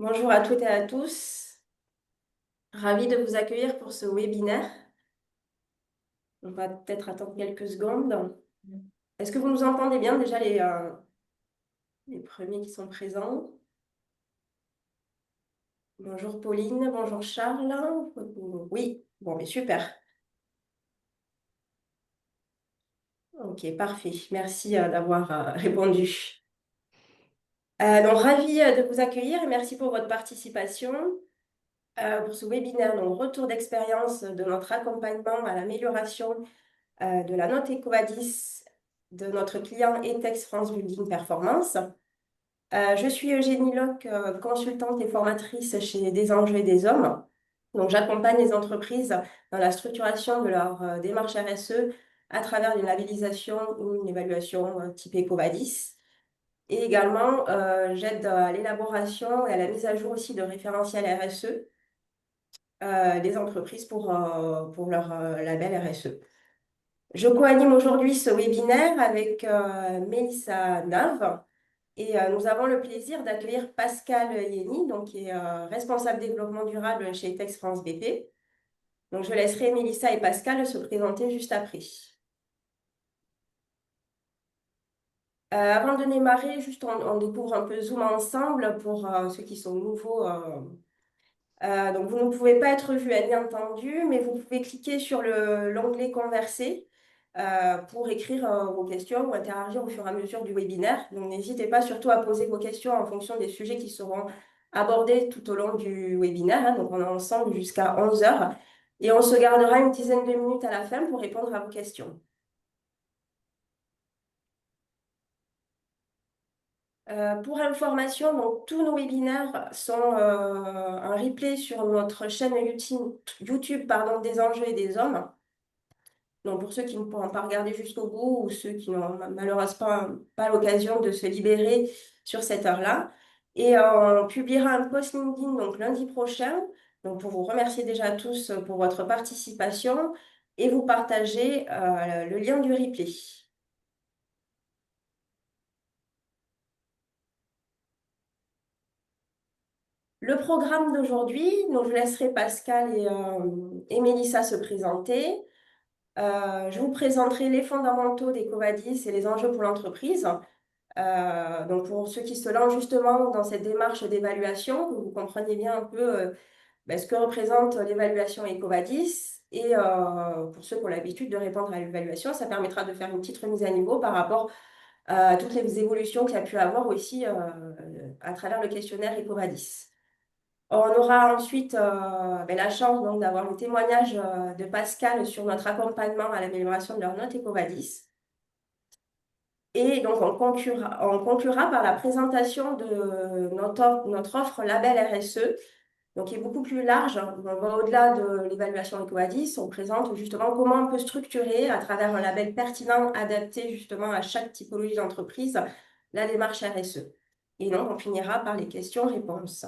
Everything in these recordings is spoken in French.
Bonjour à toutes et à tous. Ravi de vous accueillir pour ce webinaire. On va peut-être attendre quelques secondes. Est-ce que vous nous entendez bien déjà les premiers qui sont présents? Bonjour Pauline, bonjour Charles. Oui, bon, mais super. Ok, parfait. Merci d'avoir répondu. Donc, ravi de vous accueillir et merci pour votre participation pour ce webinaire, donc retour d'expérience de notre accompagnement à l'amélioration de la note EcoVadis de notre client ETEX France Building Performance. Je suis Eugénie Locke, consultante et formatrice chez Des Enjeux et des Hommes. Donc, j'accompagne les entreprises dans la structuration de leur démarche RSE à travers une labellisation ou une évaluation type EcoVadis. Et également, j'aide à l'élaboration et à la mise à jour aussi de référentiels RSE des entreprises pour leur label RSE. Je co-anime aujourd'hui ce webinaire avec Mélissa Nave et nous avons le plaisir d'accueillir Pascal Yeni, donc, qui est responsable développement durable chez Tex France BP. Donc, je laisserai Mélissa et Pascal se présenter juste après. Avant de démarrer, juste on découvre un peu Zoom ensemble pour ceux qui sont nouveaux. Donc, vous ne pouvez pas être vu ni entendu, mais vous pouvez cliquer sur l'onglet Converser pour écrire vos questions ou interagir au fur et à mesure du webinaire. Donc, n'hésitez pas surtout à poser vos questions en fonction des sujets qui seront abordés tout au long du webinaire, hein. Donc, on est ensemble jusqu'à 11 heures et on se gardera une dizaine de minutes à la fin pour répondre à vos questions. Pour information, donc, tous nos webinaires sont un replay sur notre chaîne YouTube, pardon, des enjeux et des hommes. Donc, pour ceux qui ne pourront pas regarder jusqu'au bout ou ceux qui n'ont malheureusement pas l'occasion de se libérer sur cette heure-là. Et on publiera un post LinkedIn donc lundi prochain, donc pour vous remercier déjà tous pour votre participation et vous partager le lien du replay. Le programme d'aujourd'hui, donc je laisserai Pascal et Mélissa se présenter. Je vous présenterai les fondamentaux des Covadis et les enjeux pour l'entreprise. Donc pour ceux qui se lancent justement dans cette démarche d'évaluation, que vous compreniez bien un peu ce que représente l'évaluation EcoVadis. Et pour ceux qui ont l'habitude de répondre à l'évaluation, ça permettra de faire une petite remise à niveau par rapport à toutes les évolutions qu'il y a pu avoir aussi à travers le questionnaire EcoVadis. On aura ensuite la chance donc, d'avoir le témoignage de Pascal sur notre accompagnement à l'amélioration de leur note EcoVadis. Et donc, on conclura par la présentation de notre offre label RSE, donc qui est beaucoup plus large. On va au-delà de l'évaluation EcoVadis, on présente justement comment on peut structurer à travers un label pertinent, adapté justement à chaque typologie d'entreprise, la démarche RSE. Et donc, on finira par les questions-réponses.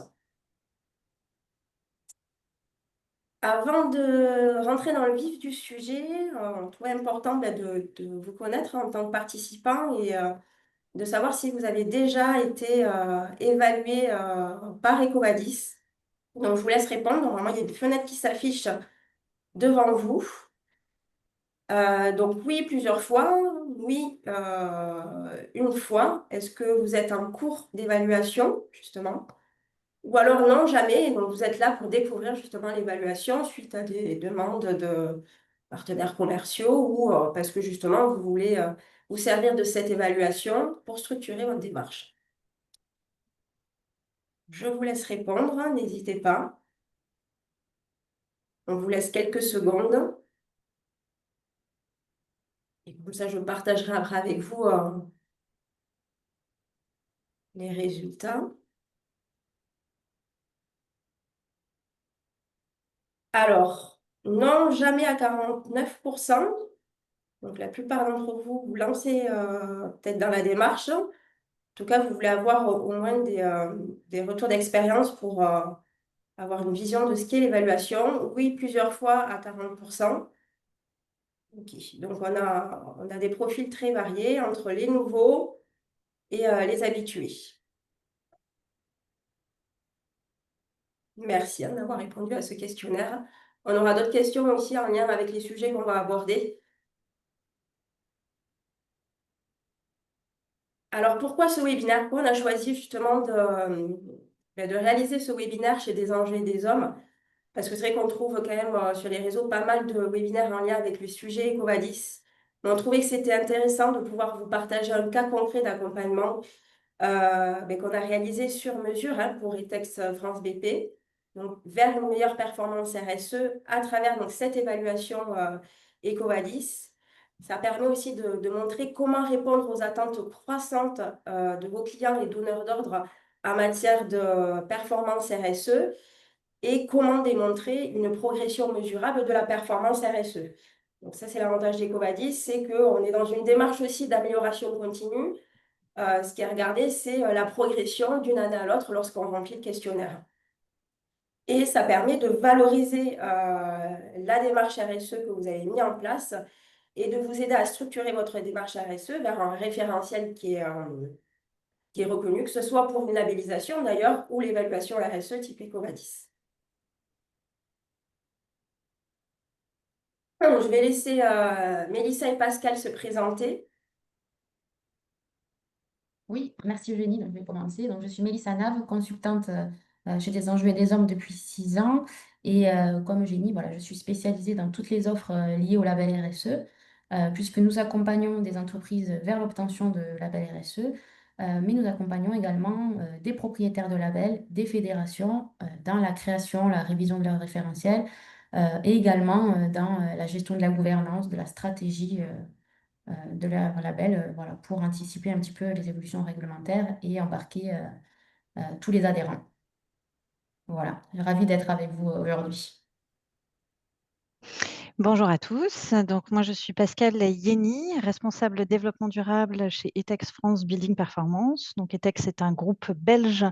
Avant de rentrer dans le vif du sujet, on trouvait important de vous connaître en tant que participant et de savoir si vous avez déjà été évalué par EcoVadis. Donc, je vous laisse répondre. Normalement, il y a une fenêtre qui s'affiche devant vous. Donc, oui, plusieurs fois. Oui, une fois. Est-ce que vous êtes en cours d'évaluation, justement? Ou alors non, jamais. Donc, vous êtes là pour découvrir justement l'évaluation suite à des demandes de partenaires commerciaux ou parce que justement, vous voulez vous servir de cette évaluation pour structurer votre démarche. Je vous laisse répondre, hein, n'hésitez pas. On vous laisse quelques secondes. Et comme ça, je partagerai après avec vous les résultats. Alors, non, jamais à 49%. Donc, la plupart d'entre vous vous lancez peut-être dans la démarche. En tout cas, vous voulez avoir au moins des retours d'expérience pour avoir une vision de ce qu'est l'évaluation. Oui, plusieurs fois à 40%. Ok. Donc, on a des profils très variés entre les nouveaux et les habitués. Merci hein, d'avoir répondu à ce questionnaire. On aura d'autres questions aussi en lien avec les sujets qu'on va aborder. Alors, pourquoi ce webinaire? Pourquoi on a choisi justement de réaliser ce webinaire chez des Anges et des Hommes? Parce que c'est vrai qu'on trouve quand même sur les réseaux pas mal de webinaires en lien avec le sujet EcoVadis. Mais on trouvait que c'était intéressant de pouvoir vous partager un cas concret d'accompagnement mais qu'on a réalisé sur mesure hein, pour Etex France BP, donc vers une meilleure performance RSE à travers donc, cette évaluation EcoVadis. Ça permet aussi de montrer comment répondre aux attentes croissantes de vos clients et donneurs d'ordre en matière de performance RSE et comment démontrer une progression mesurable de la performance RSE. Donc ça, c'est l'avantage d'EcoVadis, c'est qu'on est dans une démarche aussi d'amélioration continue. Ce qui est regardé, c'est la progression d'une année à l'autre lorsqu'on remplit le questionnaire. Et ça permet de valoriser la démarche RSE que vous avez mis en place et de vous aider à structurer votre démarche RSE vers un référentiel qui est reconnu, que ce soit pour une labellisation d'ailleurs ou l'évaluation RSE type EcoVadis. Je vais laisser Mélissa et Pascal se présenter. Oui, merci Eugénie. Donc, je vais commencer. Donc, je suis Mélissa Nave, consultante chez des Enjeux et des Hommes depuis 6 ans. Et comme Eugénie, voilà, je suis spécialisée dans toutes les offres liées au label RSE, puisque nous accompagnons des entreprises vers l'obtention de label RSE, mais nous accompagnons également des propriétaires de labels, des fédérations, dans la création, la révision de leurs référentiels, et également dans la gestion de la gouvernance, de la stratégie de leur label, voilà, pour anticiper un petit peu les évolutions réglementaires et embarquer tous les adhérents. Voilà, ravie d'être avec vous aujourd'hui. Bonjour à tous. Donc, moi, je suis Pascal Yeni, responsable développement durable chez Etex France Building Performance. Donc, Etex est un groupe belge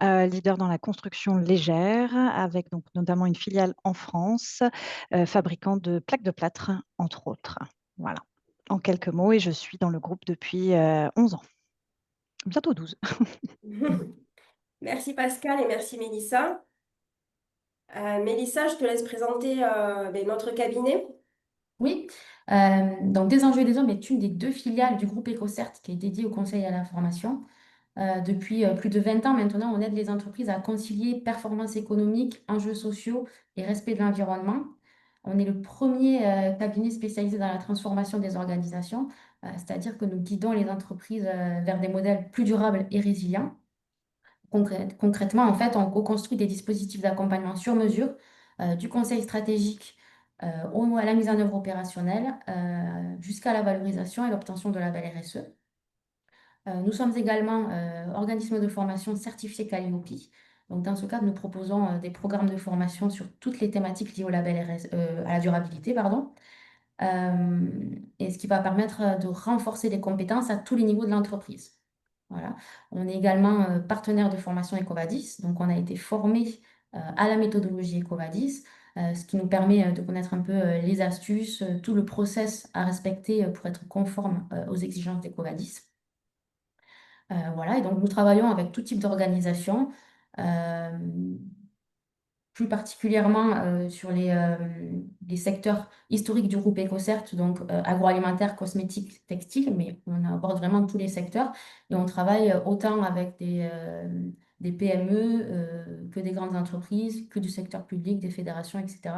leader dans la construction légère, avec donc notamment une filiale en France, fabricant de plaques de plâtre, entre autres. Voilà, en quelques mots, et je suis dans le groupe depuis 11 ans, bientôt 12. Merci Pascal et merci Mélissa. Mélissa, je te laisse présenter notre cabinet. Oui, donc Des Enjeux et des Hommes est une des deux filiales du groupe EcoCert qui est dédié au conseil et à la formation. Depuis plus de 20 ans maintenant, on aide les entreprises à concilier performance économique, enjeux sociaux et respect de l'environnement. On est le premier cabinet spécialisé dans la transformation des organisations, c'est-à-dire que nous guidons les entreprises vers des modèles plus durables et résilients. Concrètement, en fait, on co-construit des dispositifs d'accompagnement sur mesure, du conseil stratégique à la mise en œuvre opérationnelle, jusqu'à la valorisation et l'obtention de label RSE. Nous sommes également organisme de formation certifié Calliope. Donc, dans ce cadre, nous proposons des programmes de formation sur toutes les thématiques liées au label à la durabilité, pardon. Et ce qui va permettre de renforcer les compétences à tous les niveaux de l'entreprise. Voilà. On est également partenaire de formation EcoVadis, donc on a été formé à la méthodologie EcoVadis, ce qui nous permet de connaître un peu les astuces, tout le process à respecter pour être conforme aux exigences d'EcoVadis. Voilà, et donc nous travaillons avec tout type d'organisation, euh, plus particulièrement sur les secteurs historiques du groupe EcoCert, donc agroalimentaire, cosmétique, textile, mais on aborde vraiment tous les secteurs et on travaille autant avec des PME que des grandes entreprises, que du secteur public, des fédérations, etc.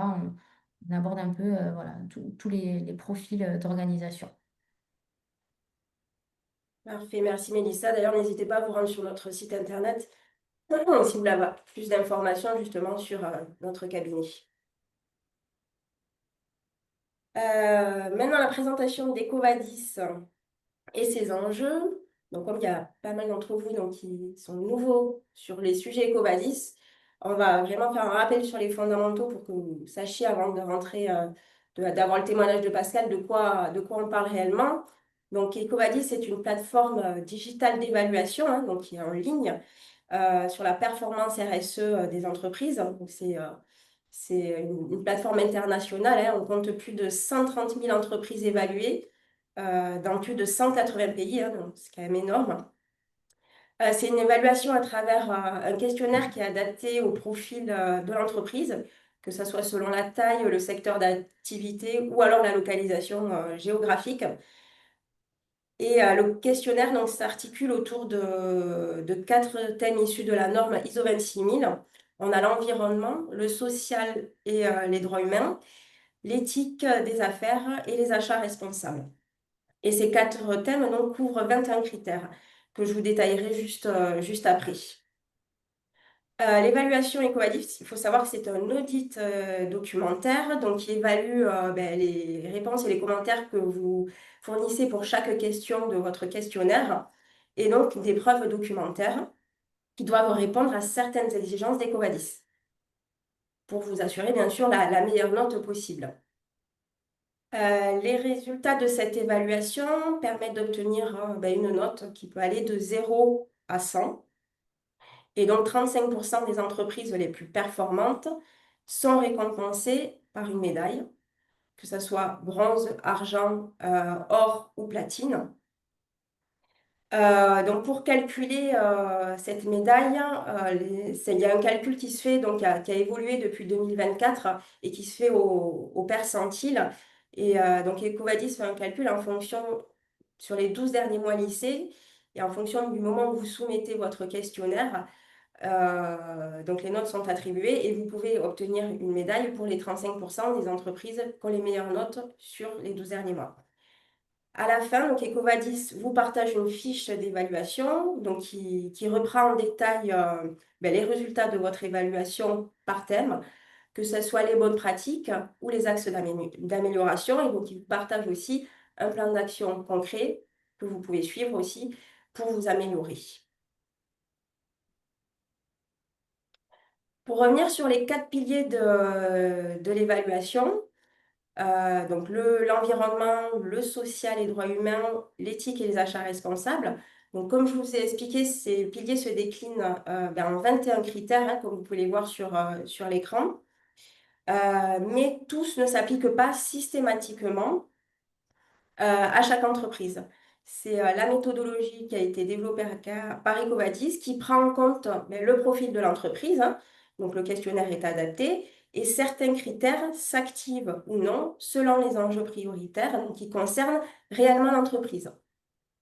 On aborde un peu voilà, tous les profils d'organisation. Parfait, merci Mélissa. D'ailleurs, n'hésitez pas à vous rendre sur notre site internet si vous voulez avoir plus d'informations justement sur notre cabinet. Maintenant, la présentation d'EcoVadis et ses enjeux. Donc, comme il y a pas mal d'entre vous donc, qui sont nouveaux sur les sujets EcoVadis, on va vraiment faire un rappel sur les fondamentaux pour que vous sachiez avant de rentrer, d'avoir le témoignage de Pascal, de quoi on parle réellement. Donc, EcoVadis, c'est une plateforme digitale d'évaluation hein, donc qui est en ligne sur la performance RSE des entreprises. Donc, c'est une plateforme internationale. Hein. On compte plus de 130 000 entreprises évaluées dans plus de 180 pays. Hein, donc c'est quand même énorme. C'est une évaluation à travers un questionnaire qui est adapté au profil de l'entreprise, que ce soit selon la taille, le secteur d'activité ou alors la localisation géographique. Et le questionnaire donc, s'articule autour de 4 thèmes issus de la norme ISO 26000. On a l'environnement, le social et les droits humains, l'éthique des affaires et les achats responsables. Et ces 4 thèmes donc, couvrent 21 critères que je vous détaillerai juste après. L'évaluation EcoVadis, il faut savoir que c'est un audit documentaire donc qui évalue les réponses et les commentaires que vous fournissez pour chaque question de votre questionnaire et donc des preuves documentaires qui doivent répondre à certaines exigences d'EcoVadis pour vous assurer bien sûr la meilleure note possible. Les résultats de cette évaluation permettent d'obtenir une note qui peut aller de 0 à 100. Et donc, 35% des entreprises les plus performantes sont récompensées par une médaille, que ce soit bronze, argent, or ou platine. Donc, pour calculer cette médaille, il y a un calcul qui se fait, donc, qui a évolué depuis 2024 et qui se fait au percentile. Et donc, EcoVadis fait un calcul en fonction, sur les 12 derniers mois lycée, et en fonction du moment où vous soumettez votre questionnaire. Donc les notes sont attribuées et vous pouvez obtenir une médaille pour les 35% des entreprises qui ont les meilleures notes sur les 12 derniers mois. À la fin, donc EcoVadis vous partage une fiche d'évaluation donc qui reprend en détail les résultats de votre évaluation par thème, que ce soit les bonnes pratiques ou les axes d'amélioration. Et donc, il vous partage aussi un plan d'action concret que vous pouvez suivre aussi pour vous améliorer. Pour revenir sur les 4 piliers de l'évaluation, donc l'environnement, le social et droits humains, l'éthique et les achats responsables. Donc, comme je vous ai expliqué, ces piliers se déclinent en 21 critères, hein, comme vous pouvez les voir sur l'écran. Mais tous ne s'appliquent pas systématiquement à chaque entreprise. C'est la méthodologie qui a été développée par EcoVadis qui prend en compte le profil de l'entreprise. Hein. Donc, le questionnaire est adapté et certains critères s'activent ou non selon les enjeux prioritaires donc, qui concernent réellement l'entreprise.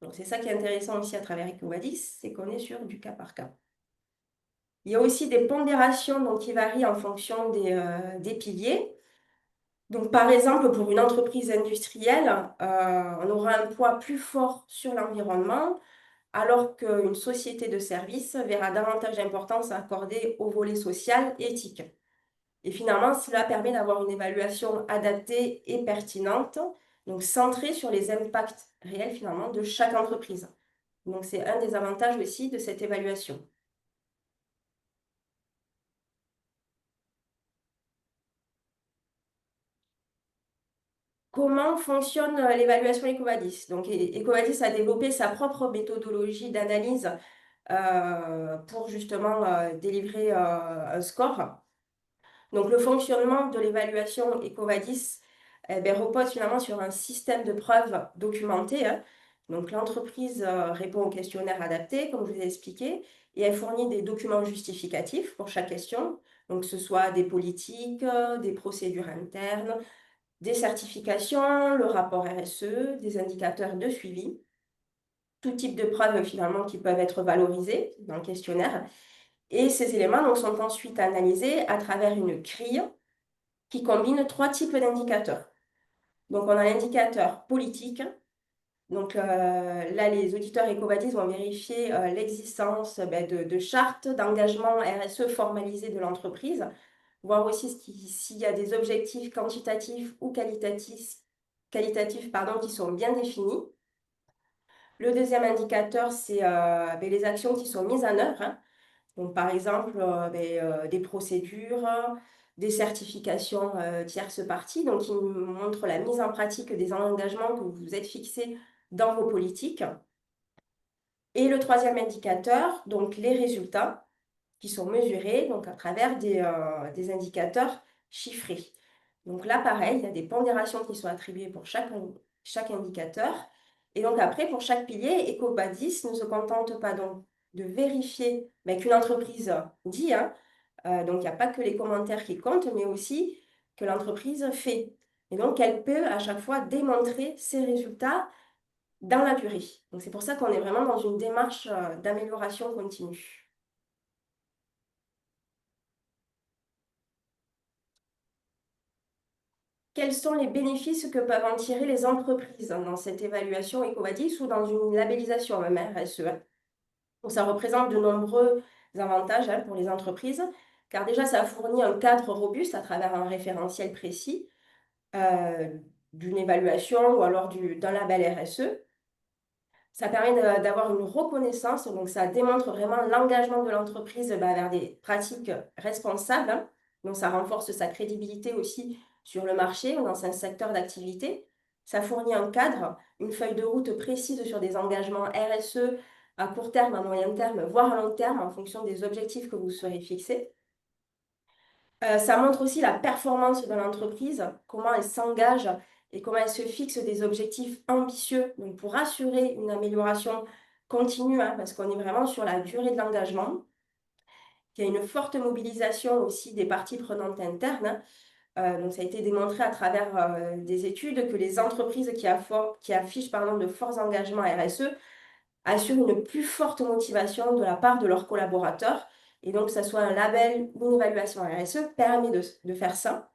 Donc, c'est ça qui est intéressant aussi à travers EcoVadis, c'est qu'on est sur du cas par cas. Il y a aussi des pondérations donc, qui varient en fonction des piliers. Donc, par exemple, pour une entreprise industrielle, on aura un poids plus fort sur l'environnement, alors qu'une société de service verra davantage d'importance accordée au volet social et éthique. Et finalement, cela permet d'avoir une évaluation adaptée et pertinente, donc centrée sur les impacts réels finalement de chaque entreprise. Donc, c'est un des avantages aussi de cette évaluation. Comment fonctionne l'évaluation EcoVadis? Donc, EcoVadis a développé sa propre méthodologie d'analyse pour justement délivrer un score. Donc, le fonctionnement de l'évaluation EcoVadis repose finalement sur un système de preuves documenté. Hein. Donc, l'entreprise répond au questionnaire adapté, comme je vous ai expliqué, et elle fournit des documents justificatifs pour chaque question, donc que ce soit des politiques, des procédures internes, des certifications, le rapport RSE, des indicateurs de suivi, tout type de preuves finalement qui peuvent être valorisées dans le questionnaire. Et ces éléments donc, sont ensuite analysés à travers une grille qui combine 3 types d'indicateurs. Donc on a l'indicateur politique. Donc là, les auditeurs EcoVadis vont vérifier l'existence de chartes d'engagement RSE formalisées de l'entreprise, voir aussi s'il y a des objectifs quantitatifs ou qualitatifs qui sont bien définis. Le deuxième indicateur, c'est les actions qui sont mises en œuvre. Hein. Donc, par exemple, des procédures, des certifications tierces parties, donc qui montrent la mise en pratique des engagements que vous êtes fixés dans vos politiques. Et le troisième indicateur, donc les résultats qui sont mesurés donc à travers des indicateurs chiffrés. Donc là, pareil, il y a des pondérations qui sont attribuées pour chaque indicateur. Et donc après, pour chaque pilier, EcoVadis ne se contente pas donc de vérifier qu'une entreprise dit, hein, donc il n'y a pas que les commentaires qui comptent, mais aussi que l'entreprise fait. Et donc, elle peut à chaque fois démontrer ses résultats dans la durée. Donc, c'est pour ça qu'on est vraiment dans une démarche d'amélioration continue. Quels sont les bénéfices que peuvent en tirer les entreprises dans cette évaluation EcoVadis ou dans une labellisation même RSE? Donc, ça représente de nombreux avantages pour les entreprises, car déjà, ça fournit un cadre robuste à travers un référentiel précis euh, d'une évaluation ou alors d'un label RSE. Ça permet d'avoir une reconnaissance, donc ça démontre vraiment l'engagement de l'entreprise vers des pratiques responsables, hein. Donc ça renforce sa crédibilité aussi sur le marché ou dans un secteur d'activité. Ça fournit un cadre, une feuille de route précise sur des engagements RSE à court terme, à moyen terme, voire à long terme en fonction des objectifs que vous serez fixés. Ça montre aussi la performance de l'entreprise, comment elle s'engage et comment elle se fixe des objectifs ambitieux, donc pour assurer une amélioration continue, hein, parce qu'on est vraiment sur la durée de l'engagement. Il y a une forte mobilisation aussi des parties prenantes internes, hein. Donc ça a été démontré à travers des études que les entreprises qui affichent de forts engagements RSE assurent une plus forte motivation de la part de leurs collaborateurs. Et donc, que ce soit un label ou une évaluation RSE permet de faire ça.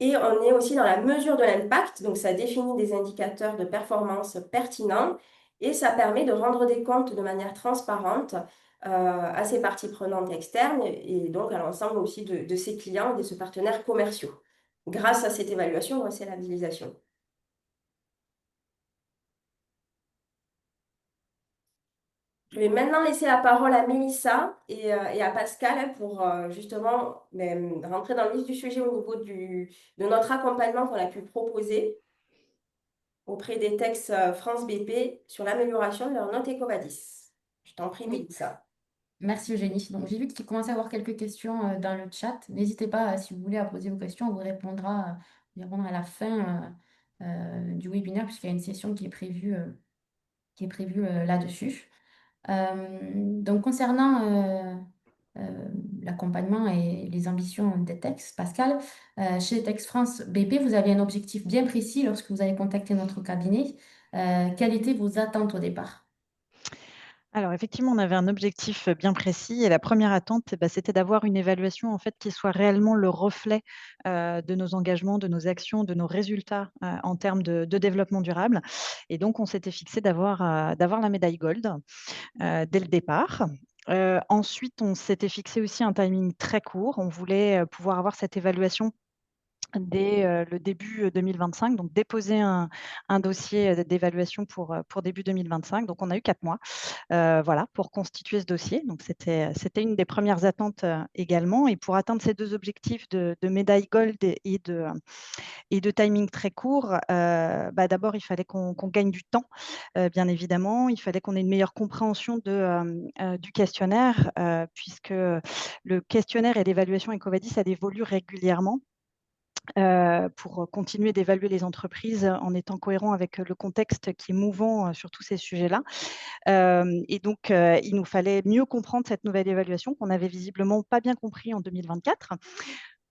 Et on est aussi dans la mesure de l'impact, donc ça définit des indicateurs de performance pertinents et ça permet de rendre des comptes de manière transparente à ses parties prenantes externes et donc à l'ensemble aussi de ses clients et de ses partenaires commerciaux, grâce à cette évaluation ou à cette labellisation. Je vais maintenant laisser la parole à Mélissa et à Pascal pour justement rentrer dans le vif du sujet au niveau de notre accompagnement qu'on a pu proposer auprès des textes France BP sur l'amélioration de leur note EcoVadis. Je t'en prie, Oui, Mélissa. merci Eugénie. Donc, j'ai vu qu'il commençait à avoir quelques questions dans le chat. N'hésitez pas, si vous voulez, à poser vos questions. On vous répondra à la fin du webinaire, puisqu'il y a une session qui est prévue là-dessus. Donc, concernant l'accompagnement et les ambitions d'ETEX, Pascal, chez ETEX France BP, vous aviez un objectif bien précis lorsque vous avez contacté notre cabinet. Quelles étaient vos attentes au départ? Alors effectivement, on avait un objectif bien précis et la première attente, c'était d'avoir une évaluation en fait qui soit réellement le reflet de nos engagements, de nos actions, de nos résultats en termes de développement durable. Et donc, on s'était fixé d'avoir la médaille Gold dès le départ. Ensuite, on s'était fixé aussi un timing très court. On voulait pouvoir avoir cette évaluation dès le début 2025, donc déposer un dossier d'évaluation pour début 2025. Donc, on a eu 4 mois voilà, pour constituer ce dossier. Donc, c'était une des premières attentes également. Et pour atteindre ces deux objectifs de médaille gold et de timing très court, d'abord, il fallait qu'on gagne du temps, bien évidemment. Il fallait qu'on ait une meilleure compréhension du questionnaire, puisque le questionnaire et l'évaluation EcoVadis, ça évolue régulièrement. Pour continuer d'évaluer les entreprises en étant cohérent avec le contexte qui est mouvant sur tous ces sujets-là. Et donc, il nous fallait mieux comprendre cette nouvelle évaluation qu'on n'avait visiblement pas bien compris en 2024.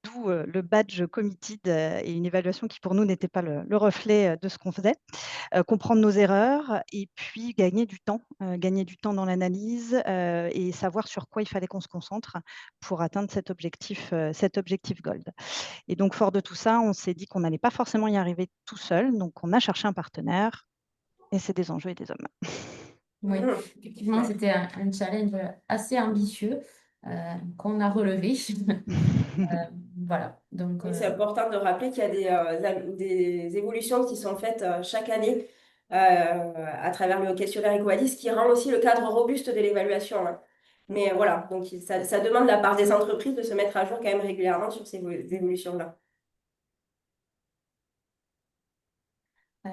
D'où le badge committed et une évaluation qui pour nous n'était pas le reflet de ce qu'on faisait. Comprendre nos erreurs et puis gagner du temps dans l'analyse et savoir sur quoi il fallait qu'on se concentre pour atteindre cet objectif Gold. Et donc, fort de tout ça, on s'est dit qu'on n'allait pas forcément y arriver tout seul. Donc, on a cherché un partenaire et c'est des enjeux et des hommes. Oui, effectivement, c'était un challenge assez ambitieux qu'on a relevé. Voilà, donc Oui, c'est important de rappeler qu'il y a des évolutions qui sont faites chaque année à travers le questionnaire EcoVadis qui rend aussi le cadre robuste de l'évaluation, hein. Mais voilà, donc ça demande de la part des entreprises de se mettre à jour quand même régulièrement sur ces évolutions-là.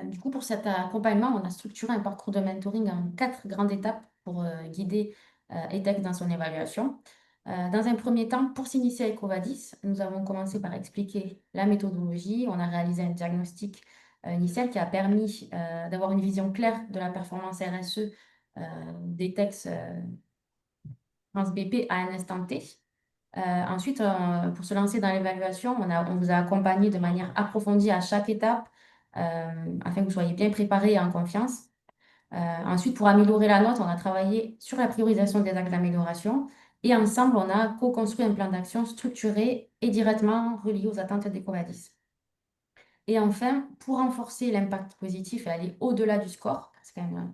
du coup, pour cet accompagnement, on a structuré un parcours de mentoring en 4 grandes étapes pour guider ETEC dans son évaluation. Dans un premier temps, pour s'initier à EcoVadis, nous avons commencé par expliquer la méthodologie. On a réalisé un diagnostic initial qui a permis d'avoir une vision claire de la performance RSE des textes France BP à un instant T. Ensuite, pour se lancer dans l'évaluation, on vous a accompagné de manière approfondie à chaque étape afin que vous soyez bien préparés et en confiance. Ensuite, pour améliorer la note, on a travaillé sur la priorisation des axes d'amélioration et ensemble, on a co-construit un plan d'action structuré et directement relié aux attentes des Covadis. Et enfin, pour renforcer l'impact positif et aller au-delà du score, c'est quand même,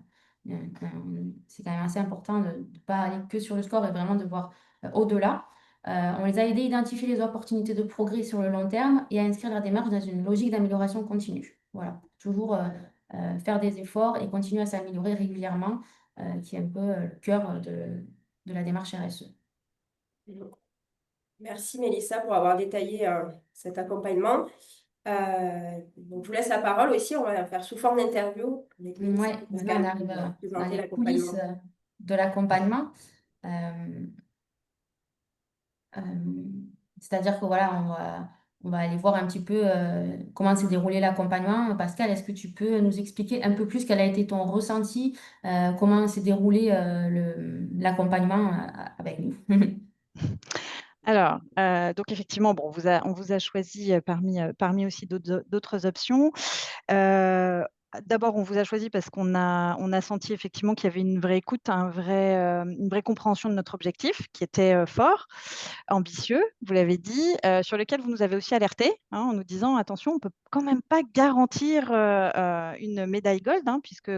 c'est quand même assez important de ne pas aller que sur le score et vraiment de voir au-delà. On les a aidés à identifier les opportunités de progrès sur le long terme et à inscrire la démarche dans une logique d'amélioration continue. Voilà, toujours faire des efforts et continuer à s'améliorer régulièrement, qui est un peu le cœur de la démarche RSE. Merci Mélissa pour avoir détaillé cet accompagnement. Donc, je vous laisse la parole aussi. On va la faire sous forme d'interview avec Mélissa Ouais, et maintenant on Pascal arrive pour dans présenter les coulisses l'accompagnement. de l'accompagnement. Euh, euh, C'est-à-dire que voilà, on va aller voir un petit peu comment s'est déroulé l'accompagnement. Pascal, est-ce que tu peux nous expliquer un peu plus quel a été ton ressenti, comment s'est déroulé l'accompagnement avec nous? Alors, donc effectivement, bon, on vous a choisi parmi aussi d'autres options. D'abord, on vous a choisi parce on a senti effectivement qu'il y avait une vraie écoute, une vraie compréhension de notre objectif qui était fort, ambitieux, vous l'avez dit, sur lequel vous nous avez aussi alerté en nous disant attention, on ne peut quand même pas garantir une médaille gold, puisque,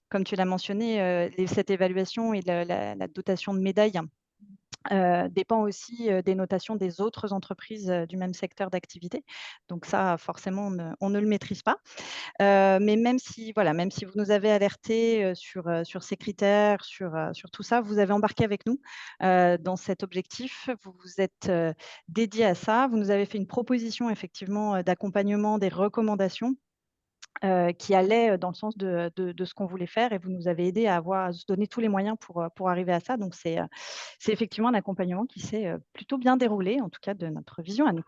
comme tu l'as mentionné, cette évaluation et la dotation de médaille dépend aussi des notations des autres entreprises du même secteur d'activité. Donc ça, forcément, on ne le maîtrise pas. Mais même si vous nous avez alertés sur ces critères, sur tout ça, vous avez embarqué avec nous dans cet objectif. Vous vous êtes dédié à ça. Vous nous avez fait une proposition effectivement d'accompagnement, des recommandations qui allait dans le sens de ce qu'on voulait faire et vous nous avez aidé à se donner tous les moyens pour arriver à ça. Donc, c'est effectivement un accompagnement qui s'est plutôt bien déroulé, en tout cas de notre vision à nous.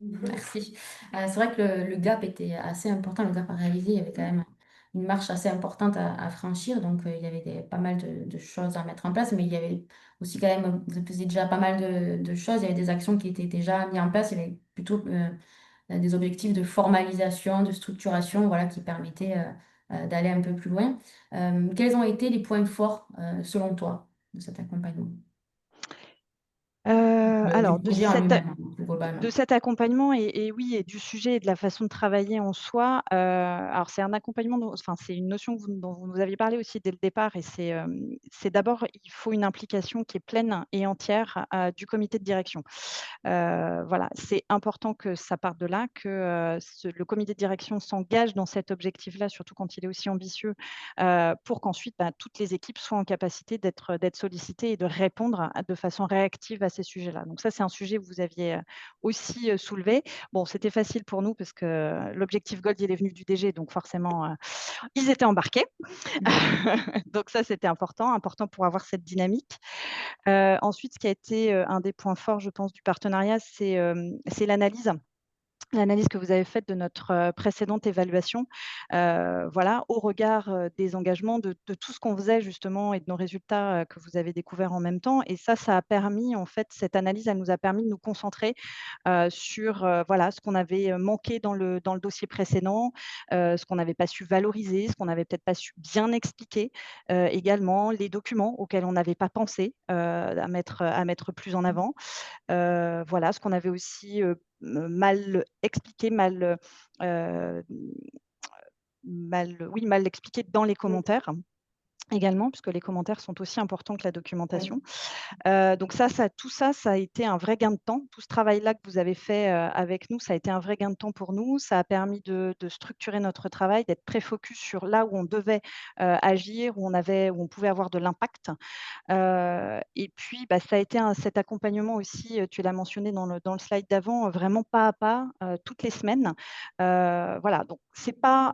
Merci. C'est vrai que le gap était assez important, le gap à réaliser. Il y avait quand même une marche assez importante à franchir. Donc, il y avait pas mal de choses à mettre en place. Mais il y avait aussi quand même, vous faisiez déjà pas mal de choses. Il y avait des actions qui étaient déjà mises en place. Il y avait plutôt des objectifs de formalisation, de structuration, voilà, qui permettaient d'aller un peu plus loin. Quels ont été les points forts, selon toi, de cet accompagnement? Du Alors, projet en lui-même, hein, globalement. de cet accompagnement et oui, et du sujet et de la façon de travailler en soi, alors c'est un accompagnement, enfin, c'est une notion dont vous nous aviez parlé aussi dès le départ et c'est d'abord, il faut une implication qui est pleine et entière du comité de direction. Voilà, c'est important que ça parte de là, que le comité de direction s'engage dans cet objectif-là, surtout quand il est aussi ambitieux, pour qu'ensuite toutes les équipes soient en capacité d'être sollicitées et de répondre de façon réactive à ces sujets-là. Donc ça, c'est un sujet que vous aviez aussi soulevé. Bon, c'était facile pour nous parce que l'objectif Gold, il est venu du DG, donc forcément, ils étaient embarqués. Donc ça, c'était important pour avoir cette dynamique. Ensuite, ce qui a été un des points forts, je pense, du partenariat, c'est l'analyse que vous avez faite de notre précédente évaluation, voilà, au regard des engagements, de tout ce qu'on faisait justement et de nos résultats que vous avez découverts en même temps. Et ça a permis, en fait, cette analyse, elle nous a permis de nous concentrer sur voilà, ce qu'on avait manqué dans le dossier précédent, ce qu'on n'avait pas su valoriser, ce qu'on n'avait peut-être pas su bien expliquer, également les documents auxquels on n'avait pas pensé à mettre plus en avant. Voilà, ce qu'on avait aussi mal expliqué, mal expliqué dans les commentaires également, puisque les commentaires sont aussi importants que la documentation. Oui. Donc tout ça, ça a été un vrai gain de temps. Tout ce travail-là que vous avez fait avec nous, ça a été un vrai gain de temps pour nous. Ça a permis de structurer notre travail, d'être très focus sur là où on devait agir, où on pouvait avoir de l'impact. Et puis, ça a été cet accompagnement aussi, tu l'as mentionné dans le slide d'avant, vraiment pas à pas, toutes les semaines. Voilà, donc c'est pas,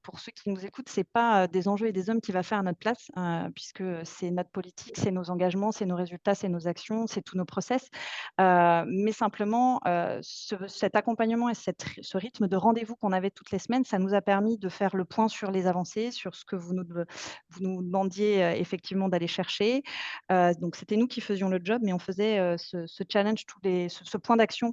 pour ceux qui nous écoutent, c'est pas des enjeux et des hommes qui va faire faire à notre place, puisque c'est notre politique, c'est nos engagements, c'est nos résultats, c'est nos actions, c'est tous nos process. Mais simplement, cet accompagnement et ce rythme de rendez-vous qu'on avait toutes les semaines, ça nous a permis de faire le point sur les avancées, sur ce que vous nous demandiez, effectivement d'aller chercher. Donc c'était nous qui faisions le job, mais on faisait, ce challenge ce point d'action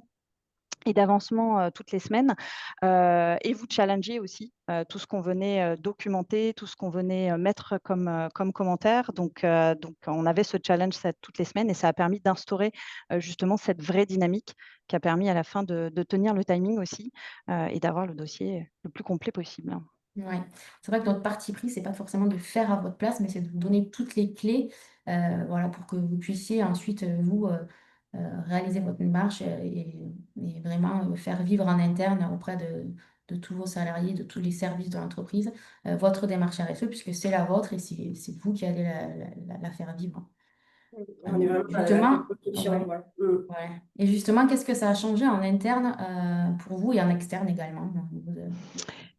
et d'avancement, toutes les semaines, et vous challengiez aussi, tout ce qu'on venait, documenter, tout ce qu'on venait, mettre comme commentaire. Donc on avait ce challenge ça toutes les semaines et ça a permis d'instaurer, justement cette vraie dynamique qui a permis à la fin de tenir le timing aussi, et d'avoir le dossier le plus complet possible. Ouais. C'est vrai que notre parti pris, c'est pas forcément de faire à votre place, mais c'est de vous donner toutes les clés, voilà, pour que vous puissiez ensuite, vous, réaliser votre démarche, et vraiment, faire vivre en interne auprès de tous vos salariés, de tous les services de l'entreprise, votre démarche RSE puisque c'est la vôtre et c'est vous qui allez la faire vivre. On est vraiment dans la Justement, construction, ouais, voilà. ouais. Et justement, qu'est-ce que ça a changé en interne, pour vous et en externe également, au niveau de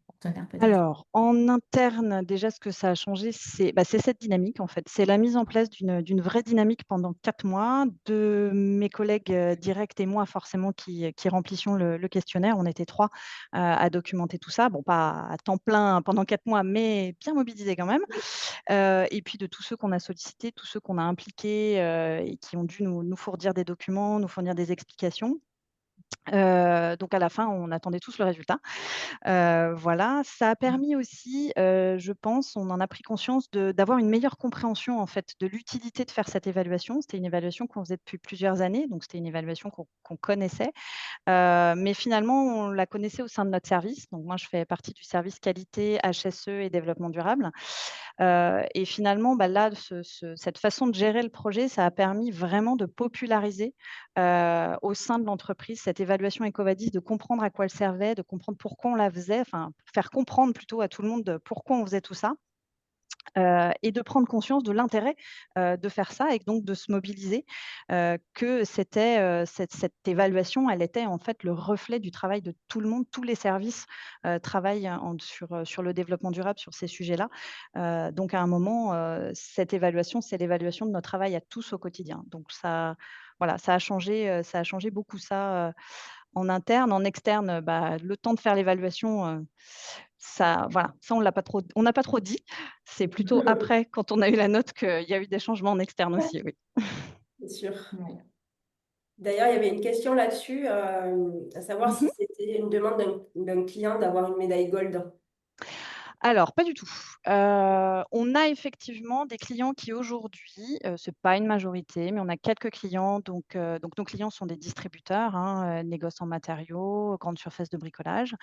partenaires peut-être? Alors, en interne, déjà, ce que ça a changé, c'est cette dynamique, en fait. C'est la mise en place d'une vraie dynamique pendant 4 mois, de mes collègues, directs et moi, forcément, qui remplissions le questionnaire. On était 3 à documenter tout ça. Bon, pas à temps plein pendant 4 mois, mais bien mobilisés quand même. Et puis de tous ceux qu'on a sollicités, tous ceux qu'on a impliqués, et qui ont dû nous fournir des documents, nous fournir des explications. Donc à la fin, on attendait tous le résultat. Voilà, ça a permis aussi, je pense, on en a pris conscience d'avoir une meilleure compréhension, en fait, de l'utilité de faire cette évaluation. C'était une évaluation qu'on faisait depuis plusieurs années, donc c'était une évaluation qu'on connaissait. Mais finalement, on la connaissait au sein de notre service. Donc moi, je fais partie du service qualité, HSE et développement durable. Et finalement, bah, là, cette façon de gérer le projet, ça a permis vraiment de populariser, au sein de l'entreprise cette évaluation EcoVadis, de comprendre à quoi elle servait, de comprendre pourquoi on la faisait, enfin, faire comprendre plutôt à tout le monde de pourquoi on faisait tout ça. Et de prendre conscience de l'intérêt, de faire ça et donc de se mobiliser, que c'était, cette évaluation, elle était en fait le reflet du travail de tout le monde. Tous les services, travaillent sur le développement durable, sur ces sujets-là. Donc à un moment, cette évaluation, c'est l'évaluation de notre travail à tous au quotidien. Donc ça, voilà, ça a changé beaucoup ça, en interne. En externe, bah, le temps de faire l'évaluation, ça voilà, ça on n'a pas trop dit. C'est plutôt Mm. après, quand on a eu la note, qu'il y a eu des changements en externe aussi, oui. C'est sûr. Ouais. D'ailleurs, il y avait une question là-dessus, à savoir si Mmh. c'était une demande d'un client d'avoir une médaille gold. Alors, pas du tout. On a effectivement des clients qui aujourd'hui, c'est pas une majorité, mais on a quelques clients, donc nos clients sont des distributeurs, hein, négoces en matériaux, grandes surfaces de bricolage,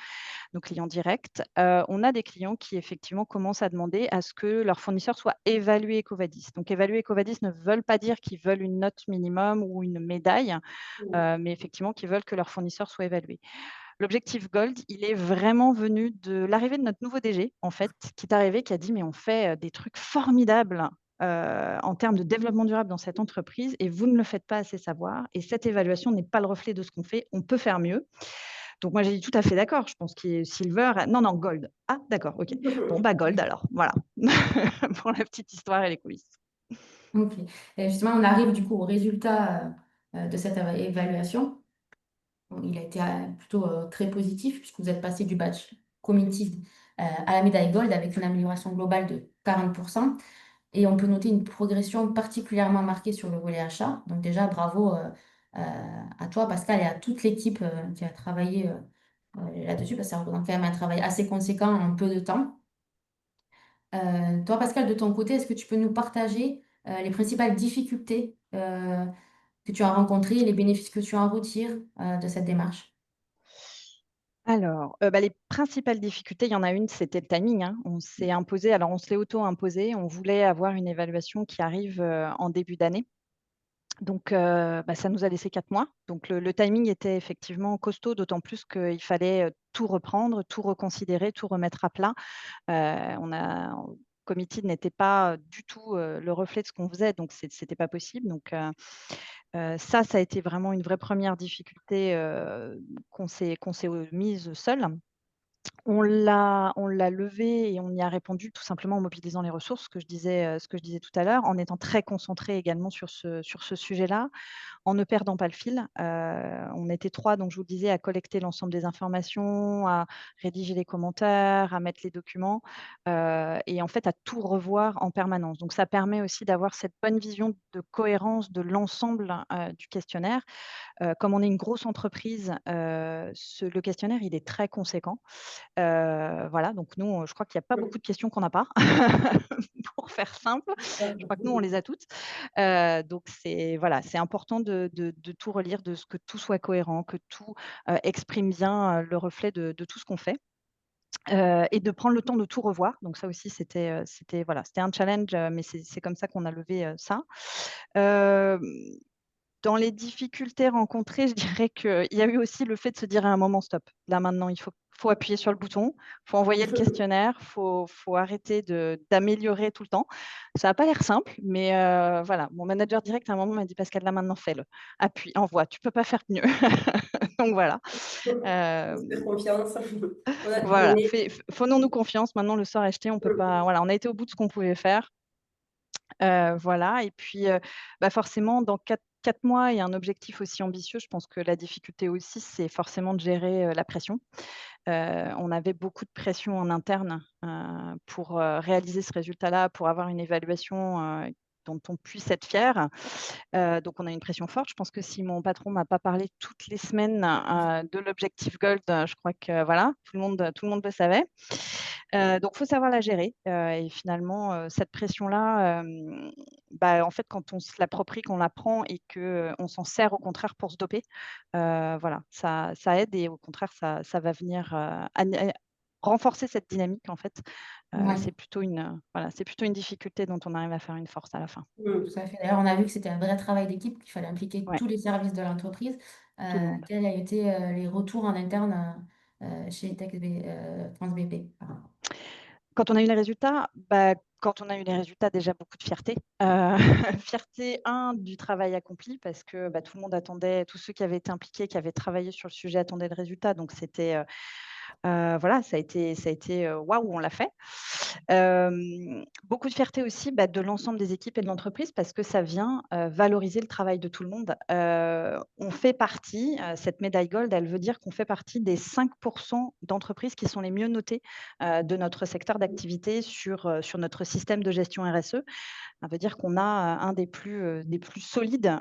nos clients directs. On a des clients qui effectivement commencent à demander à ce que leurs fournisseurs soient évalués EcoVadis. Donc évalués EcoVadis ne veulent pas dire qu'ils veulent une note minimum ou une médaille, Mm. mais effectivement qu'ils veulent que leurs fournisseurs soient évalués. L'objectif Gold, il est vraiment venu de l'arrivée de notre nouveau DG, en fait, qui est arrivé, qui a dit: «Mais on fait, des trucs formidables, en termes de développement durable dans cette entreprise et vous ne le faites pas assez savoir et cette évaluation n'est pas le reflet de ce qu'on fait, on peut faire mieux». Donc moi, j'ai dit: «Tout à fait d'accord, je pense qu'il est silver, non, non, gold». «Ah d'accord, OK. Bon, bah, gold alors», voilà, pour la petite histoire et les coulisses. OK. Et justement, on arrive du coup au résultat, de cette évaluation. Bon, il a été, plutôt, très positif puisque vous êtes passé du badge committed, à la médaille gold avec une amélioration globale de 40 et on peut noter une progression particulièrement marquée sur le volet achat. Donc déjà bravo, à toi Pascal et à toute l'équipe, qui a travaillé, là-dessus parce que ça représente quand même un travail assez conséquent en peu de temps. Toi Pascal, de ton côté, est-ce que tu peux nous partager, les principales difficultés, que tu as rencontrées et les bénéfices que tu en retires, de cette démarche? Alors, bah, les principales difficultés, il y en a une, c'était le timing, hein. On s'est imposé, alors on s'est auto-imposé, on voulait avoir une évaluation qui arrive, en début d'année. Donc, bah, ça nous a laissé 4 mois. Donc le timing était effectivement costaud, d'autant plus qu'il fallait, tout reprendre, tout reconsidérer, tout remettre à plat. On a Committed n'était pas du tout, le reflet de ce qu'on faisait, donc c'était pas possible. Donc, ça a été vraiment une vraie première difficulté, qu'on s'est mise seule. On l'a levé et on y a répondu tout simplement en mobilisant les ressources, ce que je disais tout à l'heure, en étant très concentré également sur ce sujet-là, en ne perdant pas le fil. On était 3, donc je vous le disais, à collecter l'ensemble des informations, à rédiger les commentaires, à mettre les documents, et en fait à tout revoir en permanence. Donc ça permet aussi d'avoir cette bonne vision de cohérence de l'ensemble, du questionnaire. Comme on est une grosse entreprise, le questionnaire, il est très conséquent. Voilà, donc nous, je crois qu'il y a pas beaucoup de questions qu'on n'a pas, pour faire simple. Je crois que nous, on les a toutes. Donc c'est voilà, c'est important de tout relire, que tout soit cohérent, que tout, exprime bien, le reflet de tout ce qu'on fait, et de prendre le temps de tout revoir. Donc ça aussi, c'était voilà, c'était un challenge, mais c'est comme ça qu'on a levé, ça. Hem Dans les difficultés rencontrées, je dirais qu'il y a eu aussi le fait de se dire à un moment: «Stop, là maintenant il faut appuyer sur le bouton, il faut envoyer le questionnaire, faut arrêter d'améliorer tout le temps». Ça a pas l'air simple, mais voilà, mon manager direct à un moment m'a dit: «Pascal, là maintenant fais-le. Appuie, envoie, tu peux pas faire mieux». Donc voilà, Faire confiance. On a voilà, donné. faisons-nous confiance. Maintenant le sort est jeté, on peut pas voilà, on a été au bout de ce qu'on pouvait faire. Voilà et puis, forcément dans 4 mois et un objectif aussi ambitieux, je pense que la difficulté aussi, c'est forcément de gérer, la pression. On avait beaucoup de pression en interne, pour, réaliser ce résultat-là, pour avoir une évaluation, dont on puisse être fier. Donc on a une pression forte. Je pense que si mon patron m'a pas parlé toutes les semaines, de l'objectif Gold, je crois que voilà, tout le monde le savait. Donc il faut savoir la gérer, et finalement, cette pression-là, en fait, quand on se l'approprie, qu'on la prend et qu'on s'en sert au contraire pour se doper, voilà, ça aide et au contraire ça va venir, renforcer cette dynamique en fait. Ouais, C'est plutôt une difficulté dont on arrive à faire une force à la fin. tout à fait. D'ailleurs, on a vu que c'était un vrai travail d'équipe, qu'il fallait impliquer Ouais, tous les services de l'entreprise. tout le monde. Quels ont été les retours en interne chez France BP? Pardon. Quand on a eu les résultats, quand on a eu les résultats, déjà beaucoup de fierté. Fierté, du travail accompli parce que, tout le monde attendait, tous ceux qui avaient été impliqués, qui avaient travaillé sur le sujet attendaient le résultat. Donc c'était, voilà, ça a été, waouh, on l'a fait. Beaucoup de fierté aussi, de l'ensemble des équipes et de l'entreprise parce que ça vient, valoriser le travail de tout le monde. On fait partie, cette médaille Gold, elle veut dire qu'on fait partie des 5 d'entreprises qui sont les mieux notées, de notre secteur d'activité sur notre système de gestion RSE. Ça veut dire qu'on a, un des plus solides,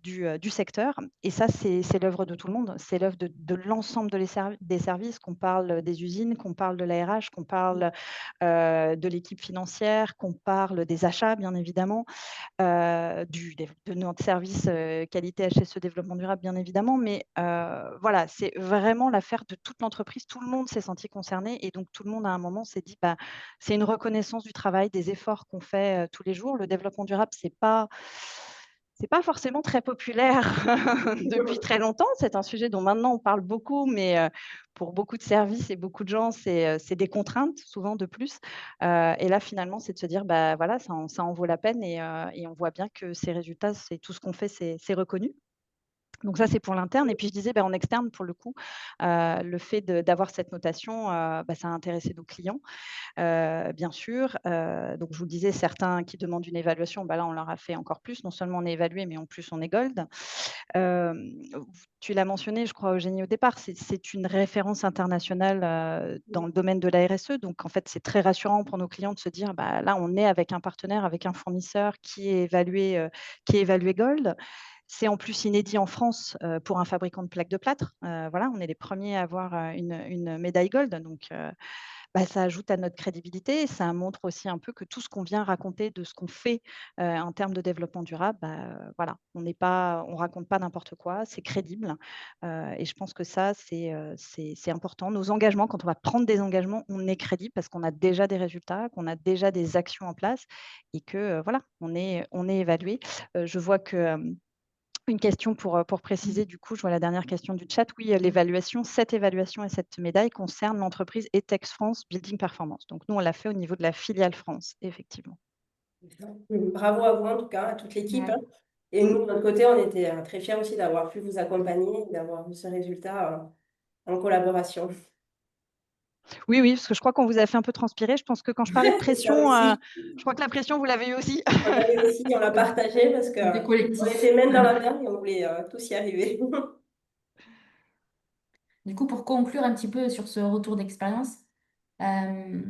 du secteur et ça, c'est l'œuvre de tout le monde. C'est l'œuvre de l'ensemble des services, qu'on parle des usines, qu'on parle de la RH, qu'on parle, de l'équipe financière, qu'on parle des achats, bien évidemment, de notre service, qualité HSE développement durable, bien évidemment. Mais, voilà, c'est vraiment l'affaire de toute l'entreprise. Tout le monde s'est senti concerné et donc tout le monde, à un moment, s'est dit: c'est une reconnaissance du travail, des efforts qu'on fait, tous les jours. Le développement durable, c'est pas forcément très populaire depuis très longtemps. C'est un sujet dont maintenant on parle beaucoup, mais pour beaucoup de services et beaucoup de gens, c'est des contraintes souvent de plus. Et là, finalement, c'est de se dire: voilà, ça en vaut la peine et on voit bien que ces résultats, c'est tout ce qu'on fait, c'est reconnu. Donc ça, c'est pour l'interne et puis je disais, en externe, pour le coup, le fait d'avoir cette notation, ça a intéressé nos clients. Bien sûr, donc je vous le disais, certains qui demandent une évaluation, là, on leur a fait encore plus. Non seulement on est évalué, mais en plus on est gold. Tu l'as mentionné, je crois, Eugénie, au départ, c'est une référence internationale, dans le domaine de la RSE. Donc en fait, c'est très rassurant pour nos clients de se dire: là, on est avec un partenaire, avec un fournisseur qui est évalué gold. C'est en plus inédit en France, pour un fabricant de plaques de plâtre. Voilà, on est les premiers à avoir, une médaille gold. Donc ça ajoute à notre crédibilité et ça montre aussi un peu que tout ce qu'on vient raconter de ce qu'on fait, en termes de développement durable, voilà, on raconte pas n'importe quoi, c'est crédible, et je pense que ça, c'est important. Nos engagements, quand on va prendre des engagements, on est crédible parce qu'on a déjà des résultats, qu'on a déjà des actions en place et que, voilà, on est évalué. Je vois que, une question pour préciser, du coup, je vois la dernière question du chat. Oui, cette évaluation et cette médaille concerne l'entreprise Etex France Building Performance. Donc nous, on l'a fait au niveau de la filiale France, effectivement. Bravo à vous en tout cas, à toute l'équipe, Ouais. hein. Et nous, de notre côté, on était très fiers aussi d'avoir pu vous accompagner, d'avoir eu ce résultat en collaboration. Oui, oui, parce que je crois qu'on vous a fait un peu transpirer. Je pense que quand je parlais de C'est ça pression, aussi. je crois que la pression, vous l'avez eu aussi. On l'avait aussi, on l'a partagé parce C'était qu'on était collectif. main dans la main et on voulait tous y arriver. Du coup, pour conclure un petit peu sur ce retour d'expérience, euh,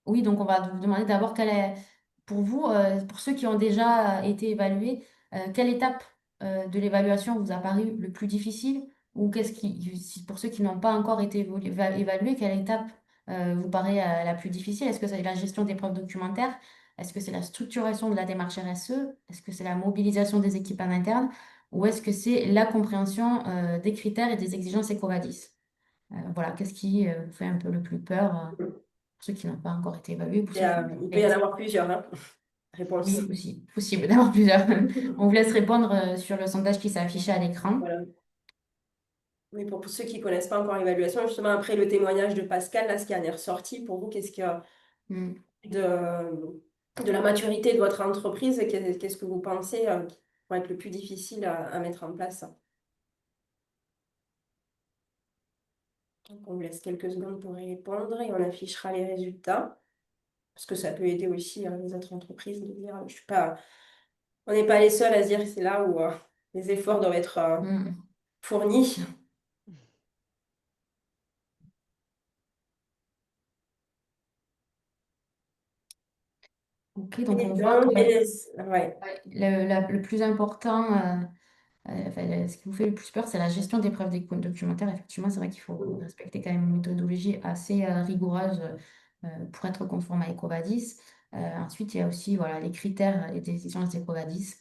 oui, donc on va vous demander d'abord quelle est, pour vous, pour ceux qui ont déjà été évalués, quelle étape de l'évaluation vous a paru le plus difficile? Ou pour ceux qui n'ont pas encore été évalués, quelle étape vous paraît la plus difficile? Est-ce que c'est la gestion des preuves documentaires? Est-ce que c'est la structuration de la démarche RSE? Est-ce que c'est la mobilisation des équipes en interne? Ou est-ce que c'est la compréhension des critères et des exigences EcoVadis? Voilà, qu'est-ce qui vous fait un peu le plus peur? Pour ceux qui n'ont pas encore été évalués, pour ceux qui Il ont peut y en été. avoir plusieurs, hein, réponses. Oui, aussi, possible d'avoir plusieurs. On vous laisse répondre sur le sondage qui s'est affiché à l'écran. Voilà. Mais pour ceux qui ne connaissent pas encore l'évaluation, justement, après le témoignage de Pascal, là, ce qui en est ressorti, pour vous, qu'est-ce que Hmm. de la maturité de votre entreprise, qu'est-ce que vous pensez qui va être le plus difficile à mettre en place? Donc, on vous laisse quelques secondes pour y répondre et on affichera les résultats. Parce que ça peut aider aussi les autres entreprises de dire, je suis pas, on n'est pas les seuls à se dire que c'est là où les efforts doivent être Hmm. fournis. Ok, donc Et on voit que donc, ouais. le plus important, enfin, ce qui vous fait le plus peur, c'est la gestion des preuves documentaires. Effectivement, c'est vrai qu'il faut respecter quand même une méthodologie assez rigoureuse pour être conforme à EcoVadis. Ensuite, il y a aussi voilà, les critères et des exigences d'EcoVadis,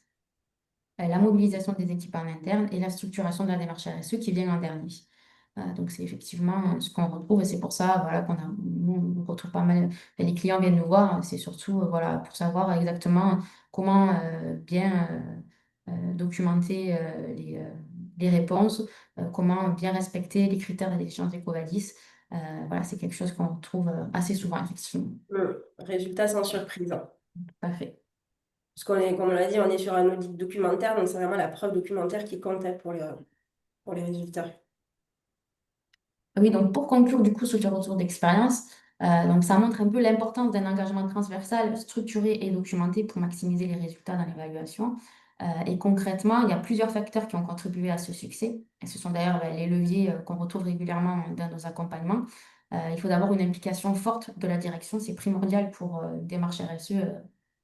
la mobilisation des équipes en interne et la structuration de la démarche RSE qui vient en dernier. Donc, c'est effectivement ce qu'on retrouve et c'est pour ça voilà, nous, on retrouve pas mal. Enfin, les clients viennent nous voir, c'est surtout voilà, pour savoir exactement comment bien documenter les réponses, comment bien respecter les critères de l'échange d'EcoVadis. Voilà, c'est quelque chose qu'on retrouve assez souvent, effectivement. Résultat sans surprise, hein. Parfait. Parce qu'on est, comme on l'a dit, on est sur un audit documentaire, donc c'est vraiment la preuve documentaire qui compte hein, pour les résultats. Oui, donc pour conclure du coup sur le retour d'expérience, donc ça montre un peu l'importance d'un engagement transversal, structuré et documenté pour maximiser les résultats dans l'évaluation. Et concrètement, il y a plusieurs facteurs qui ont contribué à ce succès. Et ce sont d'ailleurs les leviers qu'on retrouve régulièrement dans nos accompagnements. Il faut d'abord une implication forte de la direction, c'est primordial pour une démarche RSE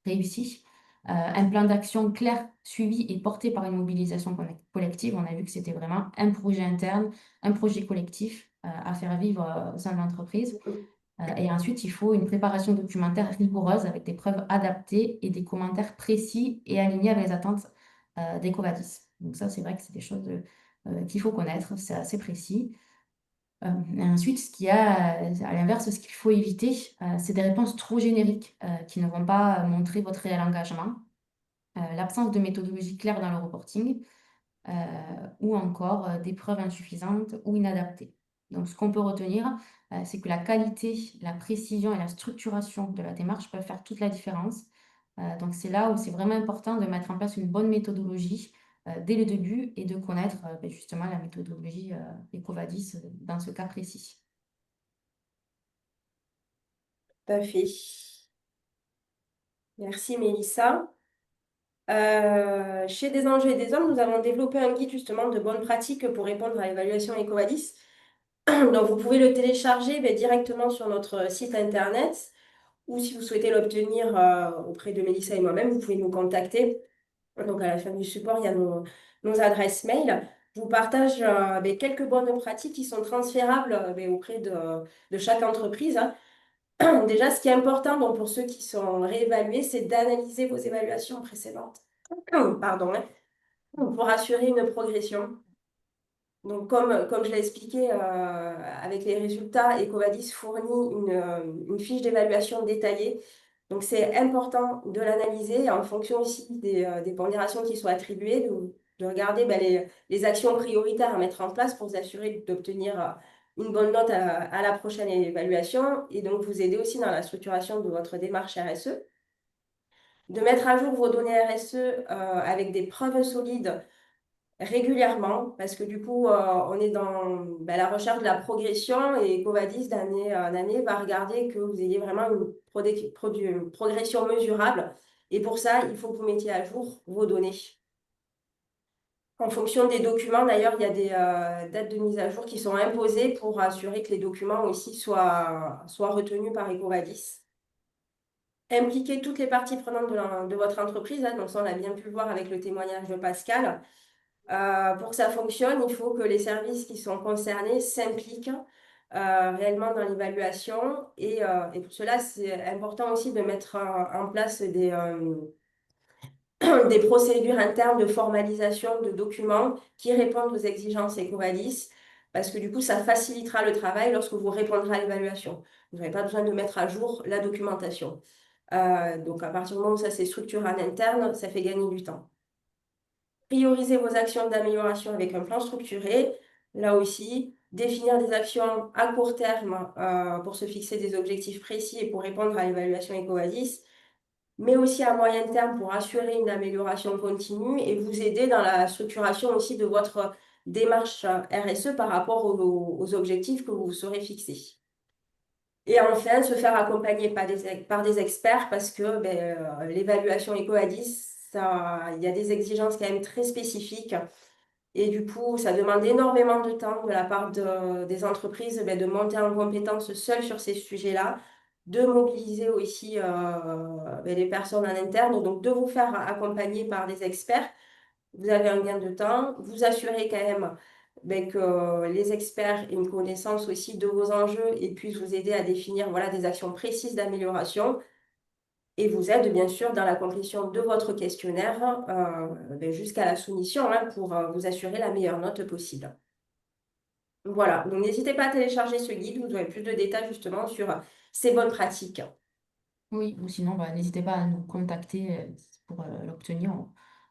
réussie. Un plan d'action clair, suivi et porté par une mobilisation collective. On a vu que c'était vraiment un projet interne, un projet collectif à faire vivre au sein de l'entreprise. Et ensuite, il faut une préparation documentaire rigoureuse avec des preuves adaptées et des commentaires précis et alignés avec les attentes d'Ecovadis. Donc ça, c'est vrai que c'est des choses qu'il faut connaître, c'est assez précis. Et ensuite, à l'inverse, ce qu'il faut éviter, c'est des réponses trop génériques qui ne vont pas montrer votre réel engagement, l'absence de méthodologie claire dans le reporting, ou encore des preuves insuffisantes ou inadaptées. Donc, ce qu'on peut retenir, c'est que la qualité, la précision et la structuration de la démarche peuvent faire toute la différence. Donc, c'est là où c'est vraiment important de mettre en place une bonne méthodologie dès le début et de connaître justement la méthodologie EcoVadis dans ce cas précis. Tout à fait. Merci Mélissa. Chez Des Anges et des Hommes, nous avons développé un guide justement de bonnes pratiques pour répondre à l'évaluation EcoVadis. Donc, vous pouvez le télécharger directement sur notre site internet ou si vous souhaitez l'obtenir auprès de Mélissa et moi-même, vous pouvez nous contacter. Donc, à la fin du support, il y a nos adresses mail. Je vous partage quelques bonnes pratiques qui sont transférables auprès de chaque entreprise, hein. Déjà, ce qui est important donc, pour ceux qui sont réévalués, c'est d'analyser vos évaluations précédentes. Pardon, hein, pour assurer une progression. Donc, comme je l'ai expliqué, avec les résultats, Ecovadis fournit une fiche d'évaluation détaillée. Donc, c'est important de l'analyser en fonction aussi des pondérations qui sont attribuées, de regarder les actions prioritaires à mettre en place pour vous assurer d'obtenir une bonne note à la prochaine évaluation et donc vous aider aussi dans la structuration de votre démarche RSE. De mettre à jour vos données RSE avec des preuves solides régulièrement parce que du coup, on est dans la recherche de la progression et Covadis d'année en année va regarder que vous ayez vraiment une progression mesurable. Et pour ça, il faut que vous mettiez à jour vos données. En fonction des documents, d'ailleurs, il y a des dates de mise à jour qui sont imposées pour assurer que les documents aussi soient retenus par Ecovadis. Impliquer toutes les parties prenantes de votre entreprise, hein, donc ça, on a bien pu le voir avec le témoignage de Pascal. Pour que ça fonctionne, il faut que les services qui sont concernés s'impliquent réellement dans l'évaluation. Et pour cela, c'est important aussi de mettre en place des procédures internes de formalisation de documents qui répondent aux exigences EcoVadis, parce que du coup, ça facilitera le travail lorsque vous répondrez à l'évaluation. Vous n'avez pas besoin de mettre à jour la documentation. Donc, à partir du moment où ça s'est structuré en interne, ça fait gagner du temps. Prioriser vos actions d'amélioration avec un plan structuré. Là aussi, définir des actions à court terme pour se fixer des objectifs précis et pour répondre à l'évaluation EcoVadis, mais aussi à moyen terme pour assurer une amélioration continue et vous aider dans la structuration aussi de votre démarche RSE par rapport aux objectifs que vous vous serez fixés. Et enfin, se faire accompagner par des experts parce que l'évaluation EcoVadis, il y a des exigences quand même très spécifiques et du coup, ça demande énormément de temps de la part des entreprises de monter en compétence seules sur ces sujets-là, de mobiliser aussi les personnes en interne, donc de vous faire accompagner par des experts. Vous avez un gain de temps, vous assurez quand même que les experts aient une connaissance aussi de vos enjeux et puissent vous aider à définir voilà, des actions précises d'amélioration et vous aide bien sûr dans la complétion de votre questionnaire jusqu'à la soumission hein, pour vous assurer la meilleure note possible. Voilà, donc n'hésitez pas à télécharger ce guide, vous aurez plus de détails justement sur ces bonnes pratiques. Oui, ou sinon, n'hésitez pas à nous contacter pour l'obtenir.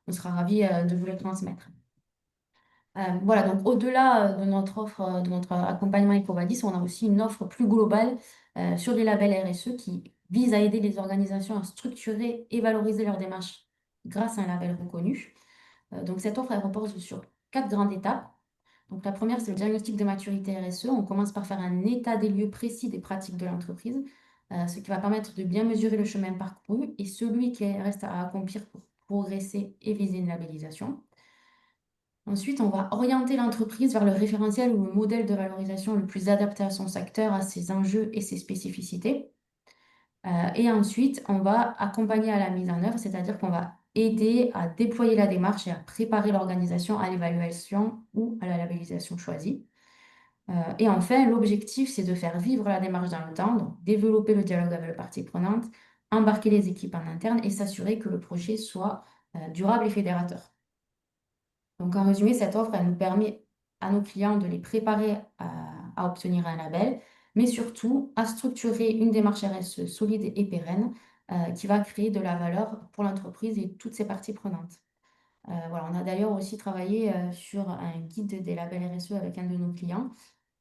On sera ravis de vous le transmettre. Voilà, donc au-delà de notre offre, de notre accompagnement EcoVadis, on a aussi une offre plus globale sur les labels RSE qui vise à aider les organisations à structurer et valoriser leurs démarches grâce à un label reconnu. Donc cette offre, elle repose sur 4 grandes étapes. Donc la première, c'est le diagnostic de maturité RSE. On commence par faire un état des lieux précis des pratiques de l'entreprise, ce qui va permettre de bien mesurer le chemin parcouru et celui qui reste à accomplir pour progresser et viser une labellisation. Ensuite, on va orienter l'entreprise vers le référentiel ou le modèle de valorisation le plus adapté à son secteur, à ses enjeux et ses spécificités. Et ensuite, on va accompagner à la mise en œuvre, c'est-à-dire qu'on va aider à déployer la démarche et à préparer l'organisation à l'évaluation ou à la labellisation choisie. Et enfin, l'objectif, c'est de faire vivre la démarche dans le temps, donc développer le dialogue avec les parties prenantes, embarquer les équipes en interne et s'assurer que le projet soit durable et fédérateur. Donc, en résumé, cette offre, elle nous permet à nos clients de les préparer à obtenir un label, mais surtout à structurer une démarche RSE solide et pérenne qui va créer de la valeur pour l'entreprise et toutes ses parties prenantes. Voilà, on a d'ailleurs aussi travaillé sur un guide des labels RSE avec un de nos clients.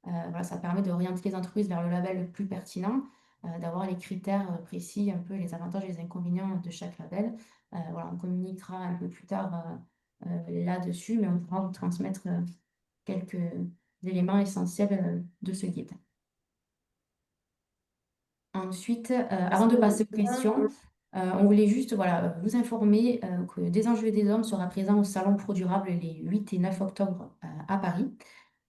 Voilà, ça permet d'orienter les entreprises vers le label le plus pertinent, d'avoir les critères précis, un peu les avantages et les inconvénients de chaque label. Voilà, on communiquera un peu plus tard là-dessus, mais on pourra vous transmettre quelques éléments essentiels de ce guide. Ensuite, avant de passer aux questions, on voulait juste voilà, vous informer que Des Enjeux et des Hommes sera présent au Salon Pro Durable les 8 et 9 octobre à Paris.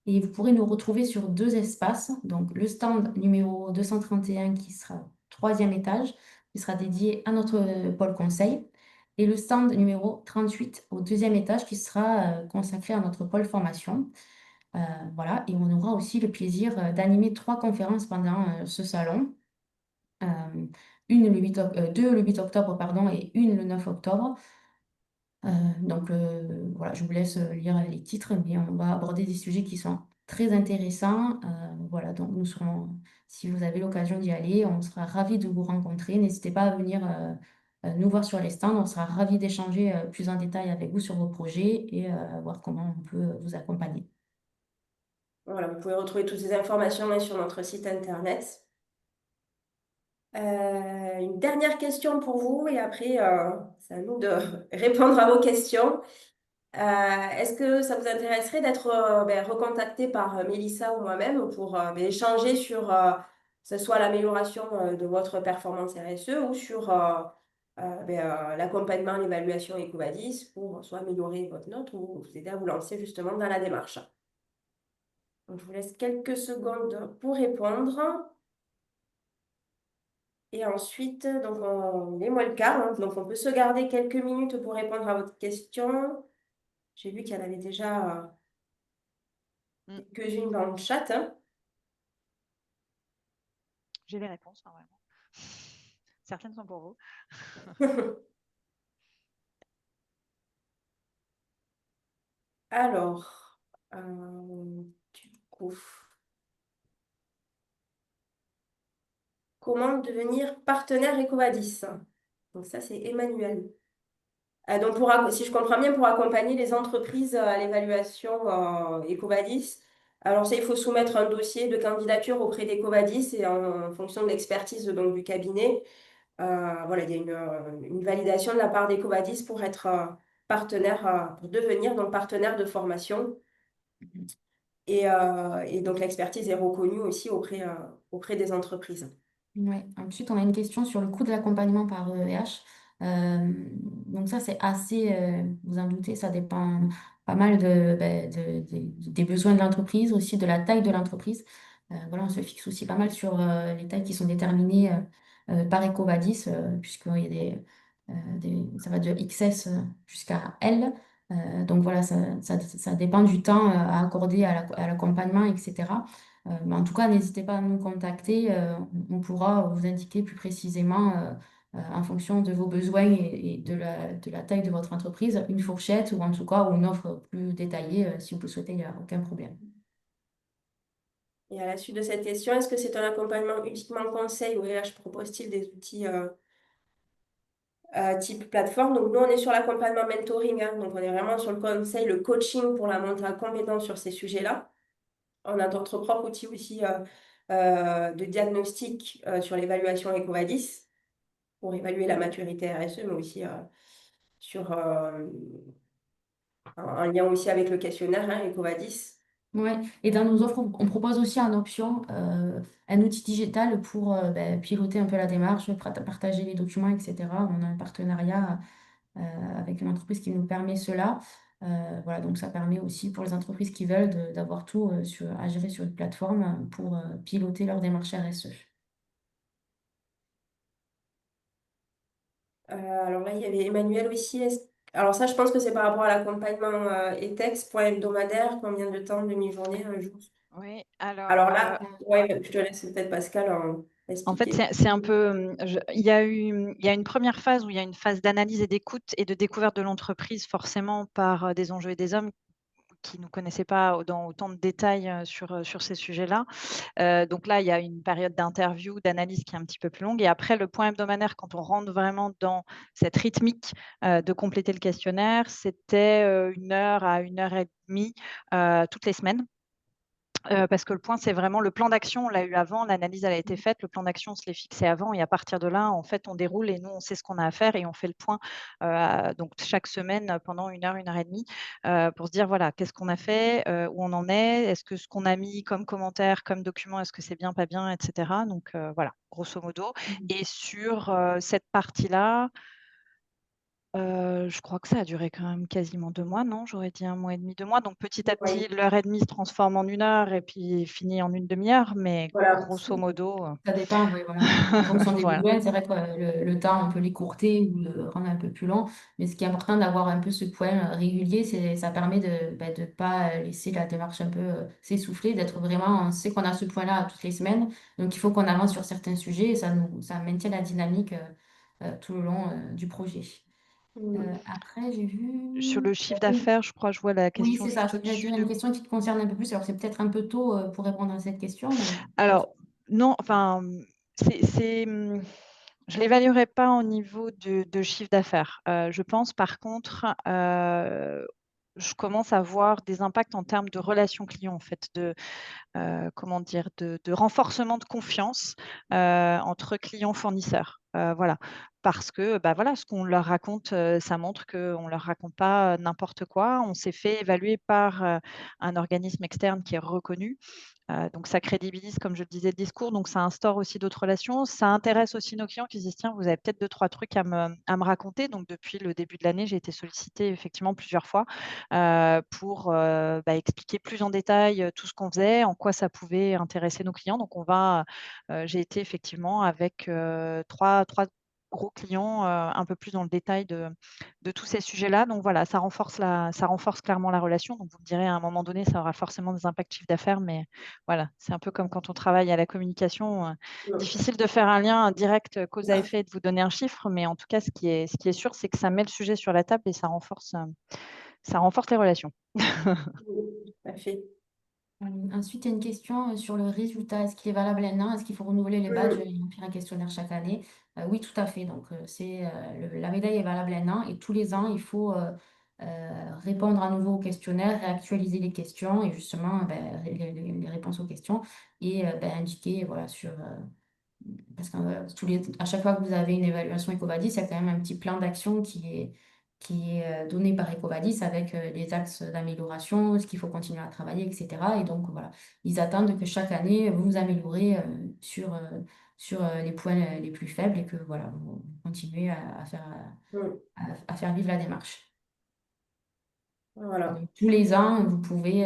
Et vous pourrez nous retrouver sur 2 espaces. Donc, le stand numéro 231 qui sera au 3e étage, qui sera dédié à notre pôle conseil. Et le stand numéro 38 au 2e étage qui sera consacré à notre pôle formation. Voilà. Et on aura aussi le plaisir d'animer 3 conférences pendant ce salon. Deux le 8 octobre pardon, et une le 9 octobre. Donc voilà, je vous laisse lire les titres, mais on va aborder des sujets qui sont très intéressants. Voilà, donc nous serons, si vous avez l'occasion d'y aller, on sera ravis de vous rencontrer. N'hésitez pas à venir nous voir sur les stands. On sera ravis d'échanger plus en détail avec vous sur vos projets et voir comment on peut vous accompagner. Voilà, vous pouvez retrouver toutes ces informations hein, sur notre site internet. Une dernière question pour vous et après, c'est à nous de répondre à vos questions. Est-ce que ça vous intéresserait d'être recontacté par Mélissa ou moi-même pour échanger sur que ce soit l'amélioration de votre performance RSE ou sur l'accompagnement, l'évaluation EcoVadis pour soit améliorer votre note ou vous aider à vous lancer justement dans la démarche. Donc, je vous laisse quelques secondes pour répondre. Et ensuite, donc, moi le cas. Hein. Donc, on peut se garder quelques minutes pour répondre à votre question. J'ai vu qu'il y en avait déjà quelques-unes dans le chat. Hein. J'ai les réponses normalement. Certaines sont pour vous. Alors, du coup, comment devenir partenaire EcoVadis? Donc ça, c'est Emmanuel. Donc, si je comprends bien, pour accompagner les entreprises à l'évaluation EcoVadis, alors ça, il faut soumettre un dossier de candidature auprès d'EcoVadis et en fonction de l'expertise donc, du cabinet, voilà, il y a une validation de la part d'EcoVadis pour être partenaire, pour devenir donc partenaire de formation. Et donc l'expertise est reconnue aussi auprès des entreprises. Ouais. Ensuite, on a une question sur le coût de l'accompagnement par EEH. Donc ça, c'est assez, vous en doutez, ça dépend pas mal des besoins de l'entreprise, aussi de la taille de l'entreprise. Voilà, on se fixe aussi pas mal sur les tailles qui sont déterminées par EcoVadis, puisqu'il y a ça va de XS jusqu'à L. Donc voilà, ça dépend du temps à accorder à l'accompagnement, etc. Mais en tout cas, n'hésitez pas à nous contacter. On pourra vous indiquer plus précisément, en fonction de vos besoins et de la taille de votre entreprise, une fourchette ou en tout cas une offre plus détaillée. Si vous le souhaitez, il n'y a aucun problème. Et à la suite de cette question, est-ce que c'est un accompagnement uniquement conseil ou RH propose-t-il des outils type plateforme? Donc nous, on est sur l'accompagnement mentoring, hein. Donc on est vraiment sur le conseil, le coaching pour la montée en compétence sur ces sujets-là. On a notre propre outil aussi de diagnostic sur l'évaluation EcoVadis pour évaluer la maturité RSE, mais aussi sur un lien aussi avec le questionnaire hein, EcoVadis. Ouais. Et dans nos offres, on propose aussi en option un outil digital pour piloter un peu la démarche, partager les documents, etc. On a un partenariat euh, avec une entreprise qui nous permet cela. Voilà, donc ça permet aussi pour les entreprises qui veulent d'avoir tout à gérer sur une plateforme pour piloter leur démarche RSE. Alors là, il y avait Emmanuel aussi. Alors ça, je pense que c'est par rapport à l'accompagnement ETEX, point hebdomadaire, combien de temps, demi-journée, un jour. Oui, alors Alors là, ouais, je te laisse peut-être Pascal en fait, expliquer. c'est un peu, il y a une première phase où il y a une phase d'analyse et d'écoute et de découverte de l'entreprise, forcément par des enjeux et des hommes qui ne nous connaissaient pas dans autant de détails sur ces sujets-là. Donc là, il y a une période d'interview, d'analyse qui est un petit peu plus longue. Et après, le point hebdomadaire, quand on rentre vraiment dans cette rythmique de compléter le questionnaire, c'était 1 heure à 1 heure et demie toutes les semaines. Parce que le point, c'est vraiment le plan d'action, on l'a eu avant, l'analyse, elle a été faite, le plan d'action, on se l'est fixé avant et à partir de là, en fait, on déroule et nous, on sait ce qu'on a à faire et on fait le point, donc chaque semaine pendant 1 heure et demie, pour se dire, voilà, qu'est-ce qu'on a fait, où on en est, est-ce que ce qu'on a mis comme commentaire, comme document, est-ce que c'est bien, pas bien, et cetera. Donc voilà, grosso modo. Et sur cette partie-là, je crois que ça a duré quand même quasiment 2 mois, non? J'aurais dit 1 mois et demi, 2 mois. Donc petit à Oui, petit, l'heure et demie se transforme en 1 heure et puis finit en une demi-heure, mais voilà. grosso modo, Ça dépend, oui, voilà. En fonction des voilà. besoins, c'est vrai que le temps, on peut l'écourter ou le rendre un peu plus long. Mais ce qui est important d'avoir un peu ce point régulier, ça permet de ne pas laisser la démarche un peu s'essouffler, d'être vraiment, on sait qu'on a ce point-là toutes les semaines. Donc il faut qu'on avance sur certains sujets et ça maintient la dynamique tout le long du projet. Mm. Après, j'ai Sur vu. le chiffre Oui, d'affaires, je crois, je vois la oui, question c'est ça. juste Je voulais au-dessus dire de une question qui te concerne un peu plus. Alors, c'est peut-être un peu tôt pour répondre à cette question, mais alors non, enfin, je l'évaluerai pas au niveau de chiffre d'affaires. Je pense par contre, je commence à voir des impacts en termes de relations clients, en fait, comment dire? De renforcement de confiance, entre clients fournisseurs. Voilà. parce que voilà, ce qu'on leur raconte, ça montre qu'on ne leur raconte pas n'importe quoi. On s'est fait évaluer par un organisme externe qui est reconnu. Donc ça crédibilise, comme je le disais, le discours, donc ça instaure aussi d'autres relations. Ça intéresse aussi nos clients qui se disent: «Tiens, vous avez peut-être 2-3 trucs à me raconter». Donc depuis le début de l'année, j'ai été sollicitée effectivement plusieurs fois, pour, expliquer plus en détail, tout ce qu'on faisait, en quoi ça pouvait intéresser nos clients. Donc j'ai été effectivement avec, 3 gros clients, un peu plus dans le détail de tous ces sujets-là. Donc voilà, ça renforce clairement la relation. Donc vous me direz, à un moment donné, ça aura forcément des impacts chiffre d'affaires, mais voilà, c'est un peu comme quand on travaille à la communication, Mm. difficile de faire un lien direct, cause à Ça. effet et de vous donner un chiffre, mais en tout cas, ce qui est sûr, c'est que ça met le sujet sur la table et ça renforce les relations. Tout à fait. Ensuite, il y a une question sur le résultat. Est-ce qu'il est valable un an? Est-ce qu'il faut renouveler les badges Mm. et remplir un questionnaire chaque année? Oui, tout à fait. Donc, la médaille est valable un an et tous les ans, il faut répondre à nouveau au questionnaire, réactualiser les questions et justement les réponses aux questions et indiquer voilà, parce à chaque fois que vous avez une évaluation EcoVadis, il y a quand même un petit plan d'action qui est donné par EcoVadis avec les axes d'amélioration, ce qu'il faut continuer à travailler, etc. Et donc, voilà, ils attendent que chaque année, vous vous améliorez sur les points les plus faibles et que voilà, vous continuez Mm. à faire vivre la démarche. Et Voilà. donc, tous les ans, vous pouvez,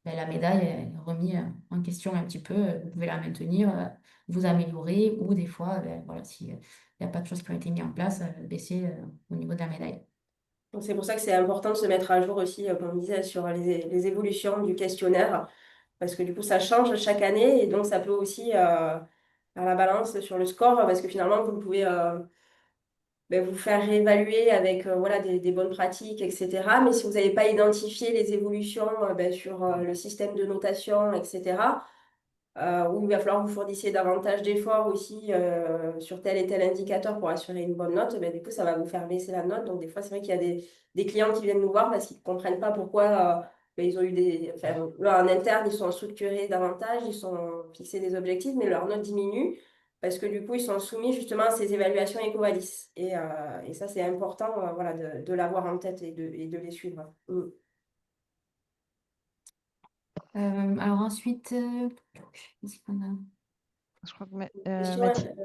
la médaille est remise en question un petit peu, vous pouvez la maintenir, vous améliorer, ou des fois, voilà, s'il n'y a pas de choses qui ont été mises en place, baisser au niveau de la médaille. Donc, c'est pour ça que c'est important de se mettre à jour aussi, comme on disait, sur les évolutions du questionnaire, parce que du coup, ça change chaque année et donc ça peut aussi faire la balance sur le score, parce que finalement, vous pouvez vous faire réévaluer avec voilà, des bonnes pratiques, etc. Mais si vous n'avez pas identifié les évolutions sur le système de notation, etc., où il va falloir que vous fournissiez davantage d'efforts aussi sur tel et tel indicateur pour assurer une bonne note, du coup, ça va vous faire baisser la note. Donc, des fois, c'est vrai qu'il y a des clients qui viennent nous voir parce qu'ils ne comprennent pas pourquoi ils ont eu enfin, là, en interne, ils sont structurés davantage, ils sont fixés des objectifs, mais leur note diminue parce que du coup, ils sont soumis justement à ces évaluations EcoVadis. Et ça, c'est important voilà, de l'avoir en tête et de les suivre. Mm. Alors ensuite, qu'est-ce qu'on a? Je crois que Question, Mathilde.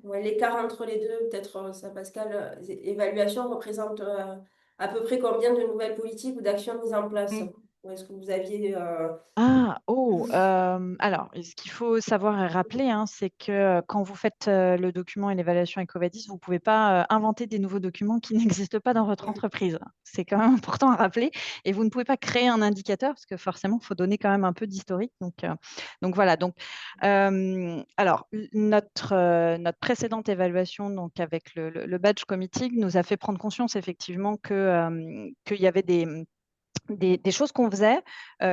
ouais, l'écart entre les deux, peut-être ça, Pascal, évaluation représente à peu près combien de nouvelles politiques ou d'actions mises en place? Oui. Ou est-ce que vous aviez... Alors, ce qu'il faut savoir et rappeler, hein, c'est que quand vous faites le document et l'évaluation EcoVadis, vous ne pouvez pas inventer des nouveaux documents qui n'existent pas dans votre entreprise. C'est quand même important à rappeler. Et vous ne pouvez pas créer un indicateur parce que forcément, il faut donner quand même un peu d'historique. Donc voilà. Donc, alors, notre précédente évaluation, donc avec le badge committee, nous a fait prendre conscience effectivement qu'il y avait des choses qu'on faisait,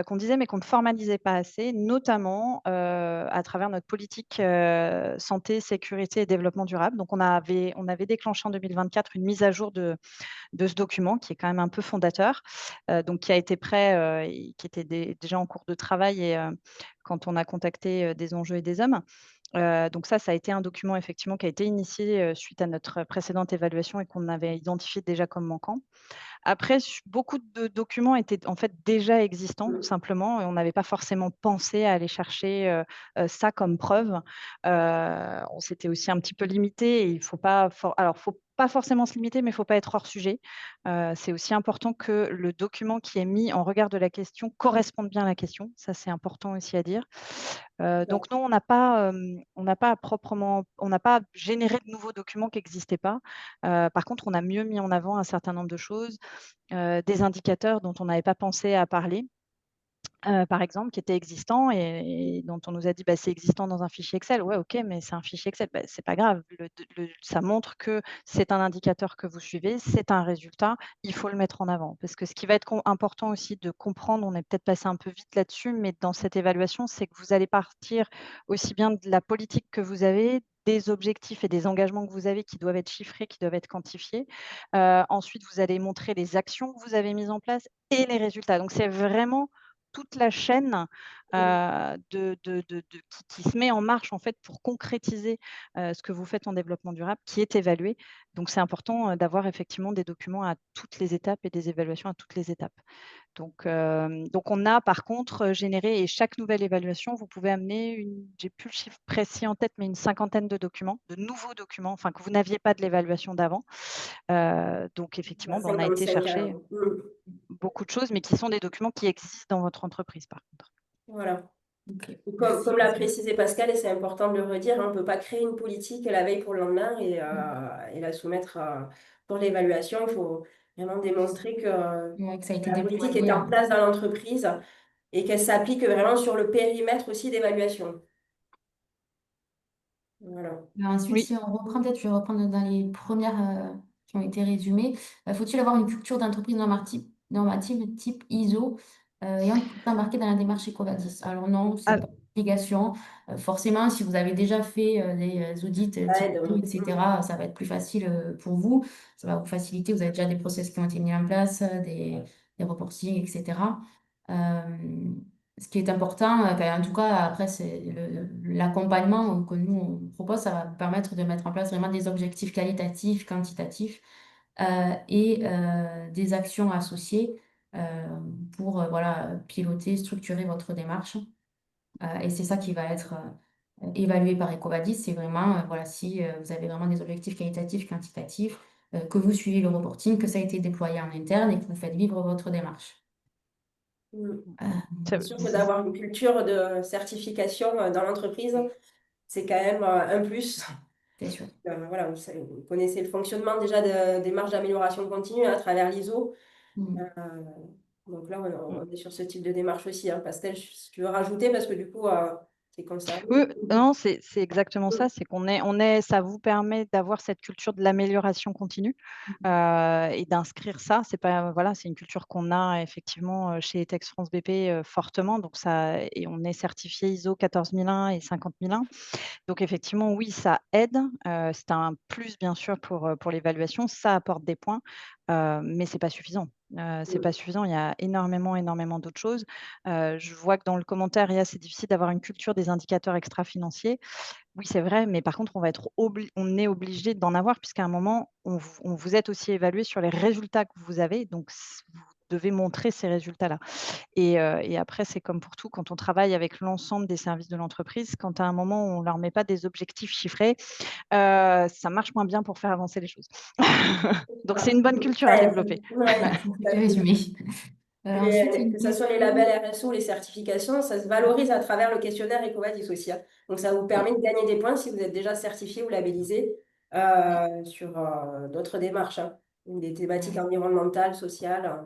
qu'on disait, mais qu'on ne formalisait pas assez, notamment à travers notre politique santé, sécurité et développement durable. Donc, on avait déclenché en 2024 une mise à jour de ce document qui est quand même un peu fondateur, donc qui a été prêt et qui était déjà en cours de travail et quand on a contacté des enjeux et des hommes. Donc ça a été un document effectivement qui a été initié suite à notre précédente évaluation et qu'on avait identifié déjà comme manquant. Après, beaucoup de documents étaient en fait déjà existants, tout simplement, et on n'avait pas forcément pensé à aller chercher ça comme preuve. On s'était aussi un petit peu limité et il faut pas faut pas forcément se limiter, mais il faut pas être hors sujet. C'est aussi important que le document qui est mis en regard de la question corresponde bien à la question. Ça, c'est important aussi à dire. Donc non, on n'a pas généré de nouveaux documents qui n'existaient pas. Par contre, on a mieux mis en avant un certain nombre de choses, des indicateurs dont on n'avait pas pensé à parler, par exemple, qui étaient existants et dont on nous a dit: «Bah, c'est existant dans un fichier Excel». Ouais, OK, mais c'est un fichier Excel. Bah, c'est pas grave. Ça montre que c'est un indicateur que vous suivez, c'est un résultat, il faut le mettre en avant. Parce que ce qui va être important aussi de comprendre, on est peut-être passé un peu vite là-dessus, mais dans cette évaluation, c'est que vous allez partir aussi bien de la politique que vous avez, des objectifs et des engagements que vous avez qui doivent être chiffrés, qui doivent être quantifiés. Ensuite, vous allez montrer les actions que vous avez mises en place et les résultats. Donc c'est vraiment toute la chaîne qui se met en marche en fait pour concrétiser ce que vous faites en développement durable, qui est évalué. Donc c'est important d'avoir effectivement des documents à toutes les étapes et des évaluations à toutes les étapes. Donc on a par contre généré et chaque nouvelle évaluation, vous pouvez amener j'ai plus le chiffre précis en tête, mais une cinquantaine de documents, de nouveaux documents, enfin que vous n'aviez pas de l'évaluation d'avant. Donc effectivement, on a été 55 chercher ans. beaucoup de choses, mais qui sont des documents qui existent dans votre entreprise par contre. Voilà. Ok, Comme merci l'a Pascal. précisé Pascal, et c'est important de le redire, on ne peut pas créer une politique la veille pour le lendemain et la soumettre pour l'évaluation. Il faut vraiment démontrer que Ouais, que ça a été la politique est déployé. en place dans l'entreprise et qu'elle s'applique vraiment sur le périmètre aussi d'évaluation. Voilà. Ensuite, Oui, si on reprend, peut-être je vais reprendre dans les premières qui ont été résumées. Faut-il avoir une culture d'entreprise normative type ISO et embarquée dans la démarche EcoVadis? Alors non, c'est ah, pas une obligation. Forcément, si vous avez déjà fait des audits Ça type aide. ISO, etc., ça va être plus facile pour vous. Ça va vous faciliter. Vous avez déjà des process qui ont été mis en place, des reportings, etc. Euh, Ce qui est important, en tout cas, après, c'est l'accompagnement que nous, on propose, ça va vous permettre de mettre en place vraiment des objectifs qualitatifs, quantitatifs et des actions associées pour voilà, piloter, structurer votre démarche. Et c'est ça qui va être évalué par EcoVadis. C'est vraiment, voilà, si vous avez vraiment des objectifs qualitatifs, quantitatifs, que vous suivez le reporting, que ça a été déployé en interne et que vous faites vivre votre démarche. Mm. Euh, C'est ça- sûr que d'avoir une culture de certification dans l'entreprise, c'est quand même un plus. c'est sûr. Voilà, vous connaissez le fonctionnement déjà des marges d'amélioration continue à travers l'ISO. Mm. Euh, donc là, on est sur ce type de démarche aussi. Hein. Pastel, si tu veux rajouter, parce que du coup, c'est concerné. Oui, non, c'est exactement ça. C'est ça vous permet d'avoir cette culture de l'amélioration continue et d'inscrire ça. C'est pas, voilà, c'est une culture qu'on a effectivement chez Etex France BP fortement. Donc ça, et on est certifié ISO 14001 et 50001. Donc effectivement, oui, ça aide. C'est un plus bien sûr pour l'évaluation. Ça apporte des points, mais c'est pas suffisant. C'est pas suffisant. Il y a énormément d'autres choses. Je vois que dans le commentaire, il y a c'est difficile d'avoir une culture des indicateurs extra-financiers. Oui, c'est vrai, mais par contre, on est obligé d'en avoir puisqu'à un moment, on vous êtes aussi évalué sur les résultats que vous avez. Donc, vous devez montrer ces résultats-là. Et après, c'est comme pour tout, quand on travaille avec l'ensemble des services de l'entreprise, quand à un moment, on ne leur met pas des objectifs chiffrés, ça marche moins bien pour faire avancer les choses. Donc, c'est une bonne culture à développer. Ouais, Ouais, c'est tout très à bien fait. résumé. Ensuite, il y a Que une ce soit les question. labels RSO ou les certifications, ça se valorise à travers le questionnaire EcoVadis aussi. Hein. Donc, ça vous permet Oui, de gagner des points si vous êtes déjà certifié ou labellisé oui. sur d'autres démarches, hein, des thématiques Ouais. environnementales, sociales.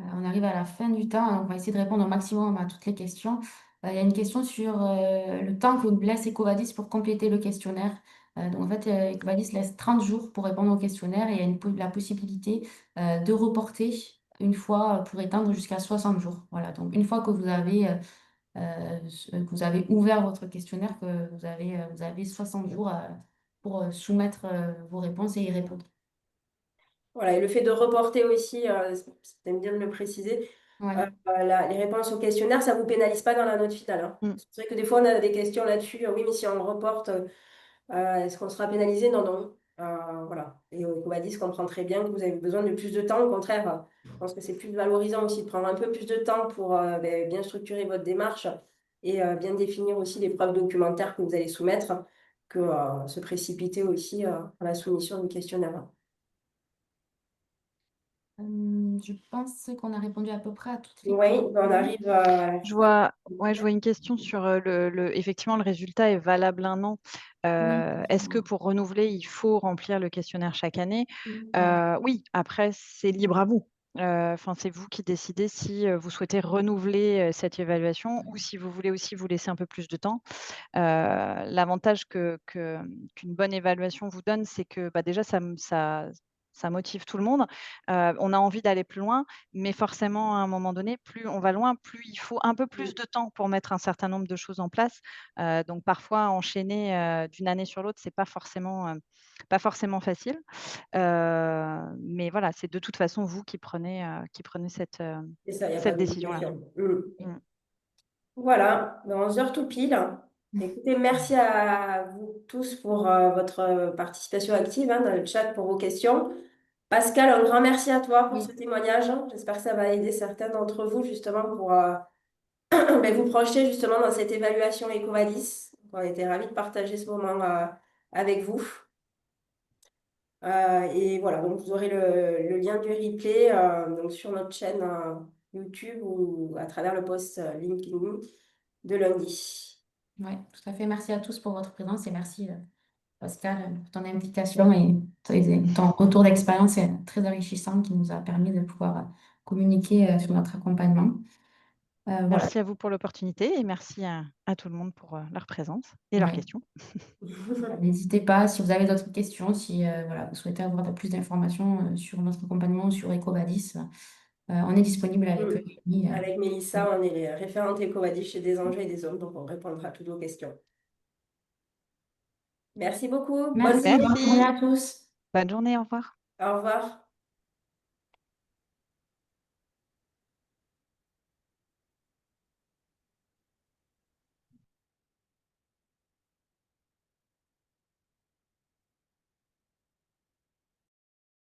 On arrive à la fin du temps. On va essayer de répondre au maximum à toutes les questions. Il y a une question sur le temps que laisse Ecovadis pour compléter le questionnaire. Donc, en fait, Ecovadis laisse 30 jours pour répondre au questionnaire et il y a la possibilité de reporter une fois pour étendre jusqu'à 60 jours. Voilà. Donc, une fois que vous avez ouvert votre questionnaire, que vous avez 60 jours pour soumettre vos réponses et y répondre. Voilà, et le fait de reporter aussi, c'est bien de le préciser, Ouais. les réponses au questionnaire, ça ne vous pénalise pas dans la note finale. Hein. Mm. C'est vrai que des fois, on a des questions là-dessus. Oui, mais si on le reporte, est-ce qu'on sera pénalisé? Non, non. Voilà. Et Ecovadis comprend très bien que vous avez besoin de plus de temps. Au contraire, je pense que c'est plus valorisant aussi de prendre un peu plus de temps pour bien structurer votre démarche et bien définir aussi les preuves documentaires que vous allez soumettre que se précipiter aussi à la soumission du questionnaire. Je pense qu'on a répondu à peu près à toutes les Oui, questions. on arrive à la Je fin. vois, ouais, je vois une question sur effectivement, le résultat est valable un an. Oui, Est-ce que pour renouveler, il faut remplir le questionnaire chaque année? ouais. Oui, après, c'est libre à vous. Enfin, c'est vous qui décidez si vous souhaitez renouveler cette évaluation ou si vous voulez aussi vous laisser un peu plus de temps. L'avantage qu'une bonne évaluation vous donne, c'est que bah, déjà, ça motive tout le monde. On a envie d'aller plus loin, mais forcément, à un moment donné, plus on va loin, plus il faut un peu plus de temps pour mettre un certain nombre de choses en place. Donc parfois enchaîner, d'une année sur l'autre, c'est pas forcément facile. Mais voilà, c'est de toute façon vous qui prenez C'est ça, il n'y a pas cette de décision-là. question. Mmh. Voilà, dans 11 heures tout pile. Écoutez, merci à vous tous pour votre participation active dans le chat pour vos questions. Pascal, un grand merci à toi pour ce Oui, témoignage. J'espère que ça va aider certains d'entre vous justement pour ben, vous projeter justement dans cette évaluation EcoVadis. On était ravis de partager ce moment avec vous. Et voilà, donc vous aurez le lien du replay donc sur notre chaîne YouTube ou à travers le post LinkedIn de lundi. ouais, tout à fait. Merci à tous pour votre présence et merci Pascal pour ton implication et ton retour d'expérience est très enrichissant qui nous a permis de pouvoir communiquer sur notre accompagnement. Voilà. Merci à vous pour l'opportunité et merci à tout le monde pour, leur présence et leurs Ouais. questions. N'hésitez pas si vous avez d'autres questions, si voilà, vous souhaitez avoir plus d'informations sur notre accompagnement sur EcoVadis, on est disponible avec Mm. Yemi, Avec Mélissa, on est les référentes EcoVadis chez des enjeux et des hommes, donc on répondra à toutes vos questions. Merci beaucoup. Bonne Merci, bonne journée journée. à tous. Bonne journée, au revoir. Au revoir.